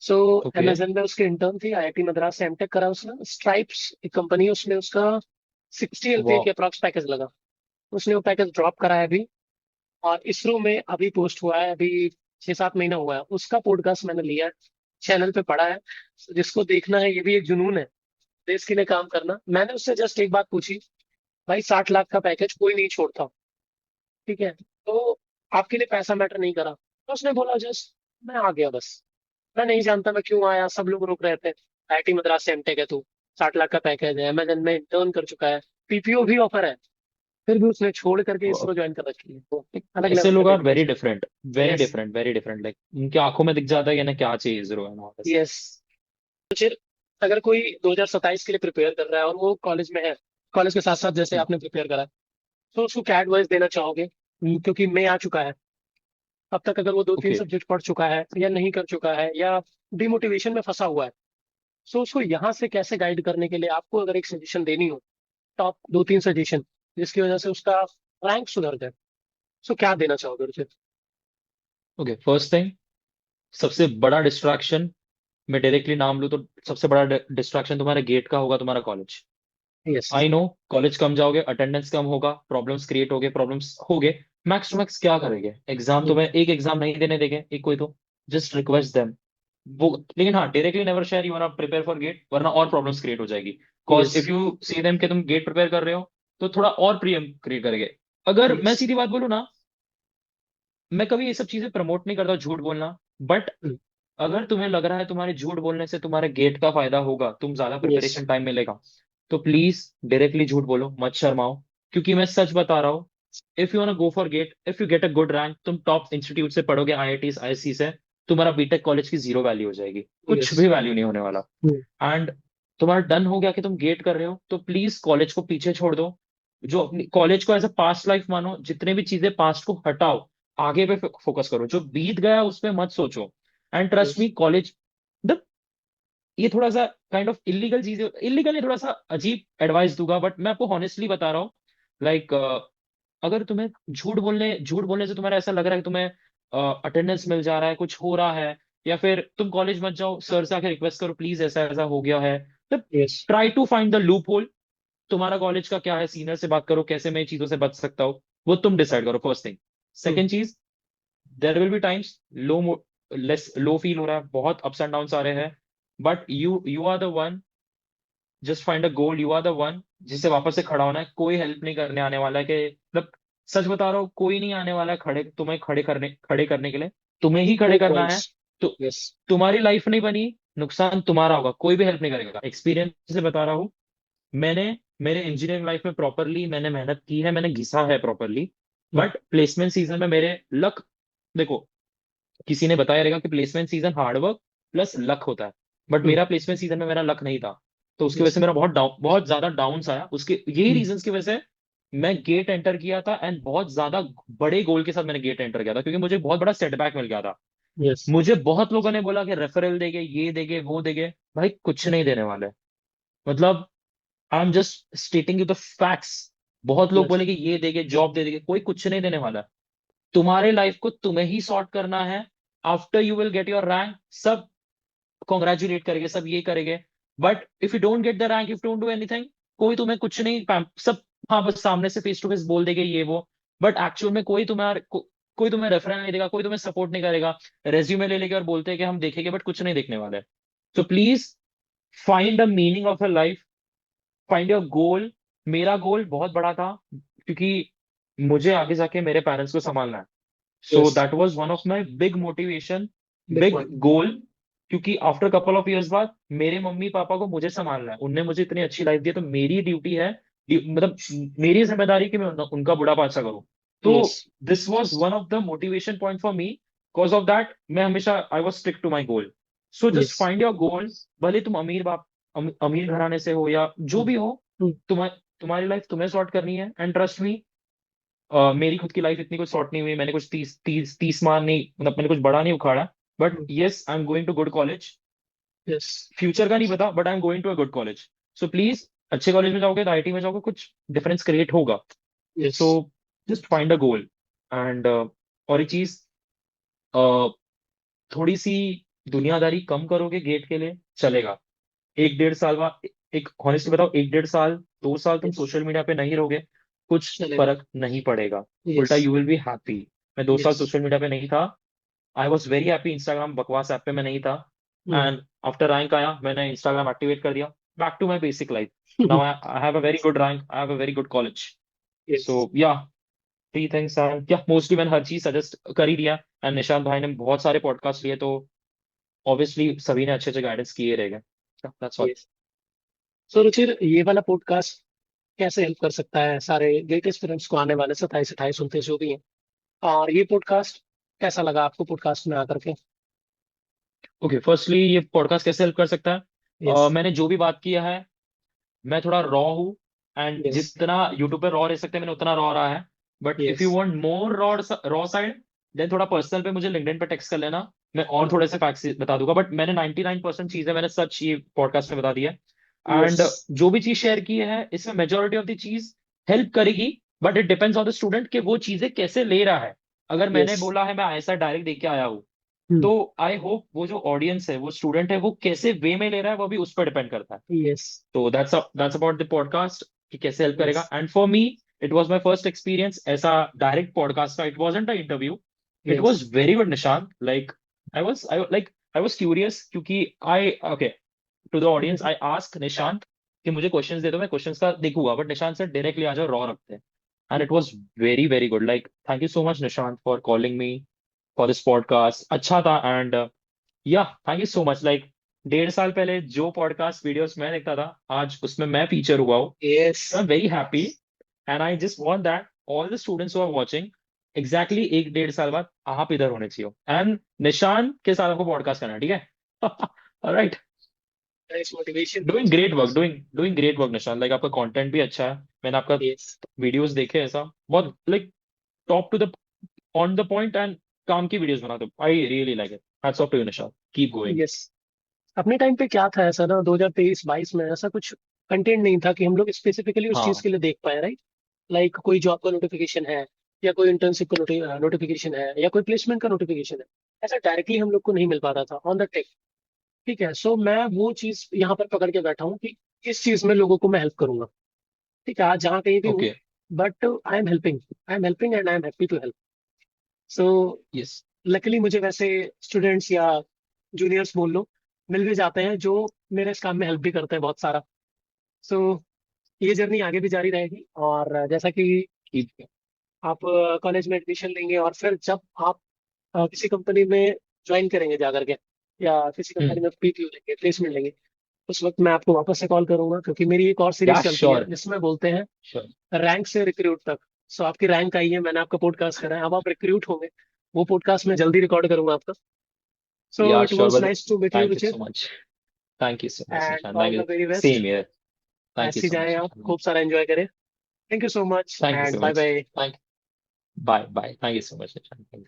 So okay. अमेजन में उसके इंटर्न थी, आईआईटी मद्रास से एमटेक करा उसने, स्ट्राइप्स एक कंपनी है, उसमें उसका 60 LPA वाह। के अप्रॉक्स पैकेज लगा। उसने वो पैकेज ड्रॉप करा है अभी, और इसरो में अभी पोस्ट हुआ है, अभी 6-7 महीना हुआ है, उसका पॉडकास्ट मैंने लिया है, चैनल पे पढ़ा है। जिसको देखना है, ये भी एक जुनून है देश के लिए काम करना। मैंने उससे जस्ट एक बात पूछी, भाई 60 लाख का पैकेज कोई नहीं छोड़ता, ठीक है, तो आपके लिए पैसा मैटर नहीं करा? तो उसने बोला जस्ट मैं आ गया बस, मैं नहीं जानता मैं क्यों आया, सब लोग रोक रहे थे, आईआईटी मद्रास से एमटेक है तू, 60 लाख का पैकेज है, अमेजन में इंटर्न कर चुका है, पीपीओ भी ऑफर है, फिर भी उसने छोड़ करके इसरो ज्वाइन कर रखी है। तो एक अलग ऐसे लेवल का लोग are very dedication. Different, very yes. Different, very different. Like उनकी आंखों में दिख जाता है कि ना क्या चाहिए जीरो है ना बस। यस। फिर अगर कोई 2027 के लिए प्रिपेयर कर रहा है और वो कॉलेज में है, कॉलेज के साथ साथ जैसे हम्म, आपने प्रिपेयर करा है, तो उसको क्या एडवाइस देना चाहोगे? क्योंकि मैं आ चुका है अब तक, अगर वो 2-3 ओके। सब्जेक्ट पढ़ चुका है या नहीं कर चुका है या डिमोटिवेशन में फंसा हुआ है, सो उसको यहाँ से कैसे गाइड करने के लिए आपको अगर एक सजेशन देनी हो, टॉप 2-3 सजेशन जिसकी वजह से उसका रैंक सुधर जाए, सो क्या देना चाहोगे उसे? ओके, फर्स्ट थिंग, सबसे बड़ा डिस्ट्रैक्शन, मैं डायरेक्टली नाम लूँ तो सबसे बड़ा डिस्ट्रैक्शन तुम्हारे गेट का होगा, तुम्हारा college. Yes. I know, college कम जाओगे, अटेंडेंस कम होगा, प्रॉब्लम्स क्रिएट होगे, प्रॉब्लम्स होगे, मैक्स टू मैक्स क्या करेंगे, एग्जाम तुम्हें एक एग्जाम नहीं देने देंगे, एक कोई तो जस्ट रिक्वेस्ट देम वो। लेकिन हाँ, directly never share you want prepare for GATE, वरना और प्रॉब्लम्स क्रिएट हो जाएगी। Cause yes. If you see them कि तुम गेट प्रिपेयर कर रहे हो, तो थोड़ा और प्रियम क्रिएट करेंगे। अगर मैं यस। सीधी बात बोलूँ ना, मैं कभी ये सब चीजें प्रमोट नहीं करता, झूठ बोलना, बट अगर तुम्हें लग रहा है तुम्हारे झूठ बोलने से तुम्हारे गेट का फायदा होगा, तुम ज्यादा यस। प्रिपरेशन टाइम मिलेगा, तो प्लीज डायरेक्टली झूठ बोलो, मत शर्माओ। क्योंकि मैं सच बता रहा हूँ, if you want go for GATE, if you get a good rank, तुम टॉप इंस्टीट्यूट से पढ़ोगे, आईआईटी आईआईसी से, तुम्हारा बीटेक कॉलेज की जीरो वैल्यू हो जाएगी, कुछ यस। भी वैल्यू नहीं होने वाला। एंड तुम्हारा डन हो गया कि तुम गेट कर रहे हो, तो प्लीज कॉलेज को पीछे छोड़ दो, जो अपनी कॉलेज को एज अ पास्ट लाइफ मानो, जितने भी चीजें पास्ट को हटाओ, आगे पे फोकस करो, जो बीत गया उस पर मत सोचो। And trust yes. Me, college, ये थोड़ा सा काइंड ऑफ इलीगल चीज, इलीगल नहीं, थोड़ा सा अजीब एडवाइस दूंगा, बट मैं आपको हॉनेस्टली बता रहा हूँ। लाइक अगर तुम्हें झूठ बोलने से तुम्हारा ऐसा लग रहा है कि तुम्हें अटेंडेंस मिल जा रहा है, कुछ हो रहा है, या फिर तुम कॉलेज मत जाओ, सर से आके रिक्वेस्ट करो प्लीज ऐसा ऐसा हो गया है, तो yes. Try to find the loophole. तुम्हारा कॉलेज का क्या है, सीनियर से बात करो, कैसे मैं इन चीजों से बच सकता हूँ, वो तुम डिसाइड करो, फर्स्ट थिंग। सेकेंड चीज, there will be times low, less low feel हो रहा है, बहुत अप्स एंड डाउन आ रहे हैं, but you are the one, just find a goal, you are the one जिसे वापस से खड़ा होना है। कोई हेल्प नहीं करने आने वाला है, कि मतलब सच बता रहा हूँ, कोई नहीं आने वाला है तुम्हें खड़े करने के लिए, तुम्हें ही खड़े प्रूफ करना है। पॉइंट्स। तो यस। तुम्हारी लाइफ नहीं बनी, नुकसान तुम्हारा होगा, कोई भी हेल्प नहीं करेगा, एक्सपीरियंस से बता रहा हूँ। मैंने मेरे इंजीनियरिंग लाइफ में प्रॉपरली मैंने मेहनत की है, मैंने घिसा है प्रॉपरली, बट प्लेसमेंट सीजन में मेरे लक, देखो, किसी ने बताया रहेगा कि placement season hard work plus luck होता है, बट मेरा प्लेसमेंट सीजन में मेरा लक नहीं था, तो उसकी वजह यस। से मेरा बहुत ज्यादा डाउन्स आया, उसके यही रीजंस की वजह से मैं गेट एंटर किया था, एंड बहुत ज्यादा बड़े गोल के साथ मैंने गेट एंटर किया था, क्योंकि मुझे बहुत बड़ा सेटबैक मिल गया था। यस। मुझे बहुत लोगों ने बोला कि रेफरल देंगे, ये देंगे, वो देंगे, भाई कुछ नहीं देने वाले, मतलब I am just stating you the facts. बहुत लोग यस। बोले कि ये देंगे, जॉब दे देंगे, कोई कुछ नहीं देने वाला। तुम्हारे लाइफ को तुम्हें ही सॉर्ट करना है। After you will get your rank, सब कॉन्ग्रेचुलेट करेंगे, सब ये करेंगे, but if you don't get the rank, if don't do anything, कोई तुम्हें कुछ नहीं सब, हाँ बस सामने से फेस टू फेस बोल देंगे ये वो, बट एक्चुअल में कोई तुम्हें रेफरेंस नहीं देगा, कोई तुम्हें सपोर्ट नहीं करेगा, रेज्यूमे ले लेके और बोलते हैं कि हम देखेंगे, बट कुछ नहीं देखने वाले। तो please find the meaning of a life, find your गोल। मेरा गोल बहुत बड़ा था, क्योंकि मुझे आगे जाके मेरे पेरेंट्स को संभालना है, so yes. That was one of my big motivation, big big point. Goal. क्योंकि आफ्टर कपल ऑफ इयर्स बाद मेरे मम्मी पापा को मुझे संभालना है, उनने मुझे इतनी अच्छी लाइफ दी है, तो मेरी ड्यूटी है, मतलब मेरी जिम्मेदारी कि मैं उनका बुढ़ापा अच्छा करूं। तो yes. This was one of the motivation point for me, because of that मैं हमेशा I was stick to my goal. So yes. Just find your goal, भले तुम अमीर घराने से हो या जो भी हो, तुम्हारी लाइफ तुम्हें सॉर्ट करनी है, एंड ट्रस्ट मी, मेरी खुद की लाइफ इतनी कुछ सॉर्ट नहीं हुई, मैंने कुछ 30 मान नहीं, मतलब मैंने कुछ बड़ा नहीं उखाड़ा, but yes I am going to good college. Yes. Future का नहीं पता, but I am going to a good college. So please, अच्छे कॉलेज में जाओगे तो आईआईटी में जाओगे, कुछ डिफरेंस क्रिएट होगा। Yes. So just find a goal. And और एक चीज, uh, थोड़ी सी दुनियादारी कम करोगे गेट के लिए, चलेगा। 1-1.5 साल बाद, एक हॉनेस्टली बताओ, 1-1.5 साल, 2 साल तुम यस। सोशल मीडिया पे नहीं रहोगे, कुछ चलेगा। फर्क नहीं पड़ेगा, यस। उल्टा यू विल बी हैप्पी। मैं 2 साल यस। सोशल मीडिया पे नहीं था। I was very happy, Instagram बकवास ऐप पे मैं नहीं था। हम्म। एंड आफ्टर रैंक आया, मैंने इंस्टाग्राम एक्टिवेट कर दिया। Back to my basic life. Now I have a very good rank, I have a very good college. Yes. So yeah, three things and yeah mostly मैंने हर चीज suggest कर ही दिया। And Nishant भाई ने बहुत सारे पॉडकास्ट लिए, तो ऑब्वियसली सभी ने अच्छे अच्छे गाइडेंस किए रहेंगे। That's all. Yes. So Ruchir, ये वाला पॉडकास्ट कैसे हेल्प कर सकता है सारे गेट स्टूडेंट्स को, आने वाले 27 28 29 जो भी हैं? और ये पॉडकास्ट कैसा लगा आपको पॉडकास्ट में आकर के? ओके, फर्स्टली ये पॉडकास्ट कैसे हेल्प कर सकता है? यस। मैंने जो भी बात किया है, मैं थोड़ा रॉ हूँ। And yes. जितना यूट्यूब पे रॉ रह सकते हैं, मैंने उतना रॉ रहा है। But if yes. You want more raw raw side, then थोड़ा पर्सनल पे मुझे लिंक्डइन पे टेक्स्ट कर लेना। मैं और थोड़े से फैक्ट्स बता दूंगा, बट मैंने 99% चीजें मैंने सच ये पॉडकास्ट में बता दी है। यस। एंड जो भी चीज शेयर की है, इसमें मेजोरिटी ऑफ द चीज हेल्प करेगी। But it depends on the student कि वो चीजें कैसे ले रहा है। अगर मैंने यस। बोला है मैं ऐसा डायरेक्ट देख के आया हूँ, हम्म। तो आई होप वो जो ऑडियंस है, वो स्टूडेंट है, वो कैसे वे में ले रहा है, वो भी उस पर डिपेंड करता है। यस। तो दैट्स अबाउट द पॉडकास्ट, कि कैसे हेल्प यस। करेगा। And for me, it was my first experience ऐसा डायरेक्ट पॉडकास्ट का। It wasn't a interview, it yes. Was very good Nishant. Like I was curious, क्योंकि I okay, to the audience I ask Nishant कि मुझे questions दे दो, मैं questions का देखूंगा, बट निशांत सर डायरेक्टली आ जाओ, रॉ रखते हैं। And it was very very good. Like thank you so much Nishant for calling me for this podcast. अच्छा था। एंड या thank you so much. Like 1.5 साल पहले जो पॉडकास्ट वीडियोस मैं देखता था, आज उसमें मैं फीचर हुआ हूँ। Yes. I am very happy. And I just want that all the students who are watching, exactly 1 1.5 साल बाद आप इधर होने चाहिए, एंड निशान के साथ आपको पॉडकास्ट करना है, ठीक है? Alright. Nice motivation doing Ruchir. Great work, doing great work Nishan. Like आपका कंटेंट भी अच्छा है, मैंने आपका यस। वीडियोस देखे, ऐसा बहुत like top to the on the point and काम की वीडियोस बनाते हो। I really like it. Hats off to you Nishan, keep going. Yes. अपने टाइम पे क्या था ऐसा ना, 2023 22 में ऐसा कुछ कंटेंट नहीं था कि हम लोग स्पेसिफिकली उस चीज हाँ। के लिए देख पाए, राइट? लाइक कोई जॉब का नोटिफिकेशन है, या कोई इंटर्नशिप का नोटिफिकेशन है, या कोई प्लेसमेंट का नोटिफिकेशन है। ऐसा डायरेक्टली हम लोग को नहीं मिल पाता था ऑन द टेक। ठीक है, सो मैं वो चीज यहाँ पर पकड़ के बैठा हूँ कि इस चीज में लोगों को मैं हेल्प करूंगा। ठीक है, आज जहाँ कहीं भी हूँ, okay. But I am helping and I am happy to help. So yes. Luckily मुझे वैसे स्टूडेंट्स या जूनियर्स बोल लो, मिल भी जाते हैं जो मेरे इस काम में हेल्प भी करते हैं बहुत सारा। सो ये जर्नी आगे भी जारी रहेगी, और जैसा कि कीप। आप कॉलेज में एडमिशन लेंगे और फिर जब आप किसी कंपनी में ज्वाइन करेंगे जा करके, या किसी कंपनी हम्म। में पीपीयू लेंगे, प्लेसमेंट लेंगे, उस वक्त मैं आपको वापस से कॉल करूंगा, क्योंकि मेरी एक और या सीरीज चलती है श्योर। जिसमें बोलते हैं श्योर। रैंक से रिक्रूट तक। सो आपकी रैंक आई है, मैंने आपका पॉडकास्ट करा है, अब आप रिक्रूट होंगे। वो पॉडकास्ट मैं जल्दी रिकॉर्ड करूंगा आपका। So yeah it sure was but nice to meet you thank you Ruchir, so much. Thank you so much and Nishan, thank all you. The very best. Same here. Thank you ऐसे ही सो जाएं much आप, निशान। खूब सारा enjoy करें। Thank you so much thank you and so bye much. Bye. Thank. Bye bye, thank you so much निशान।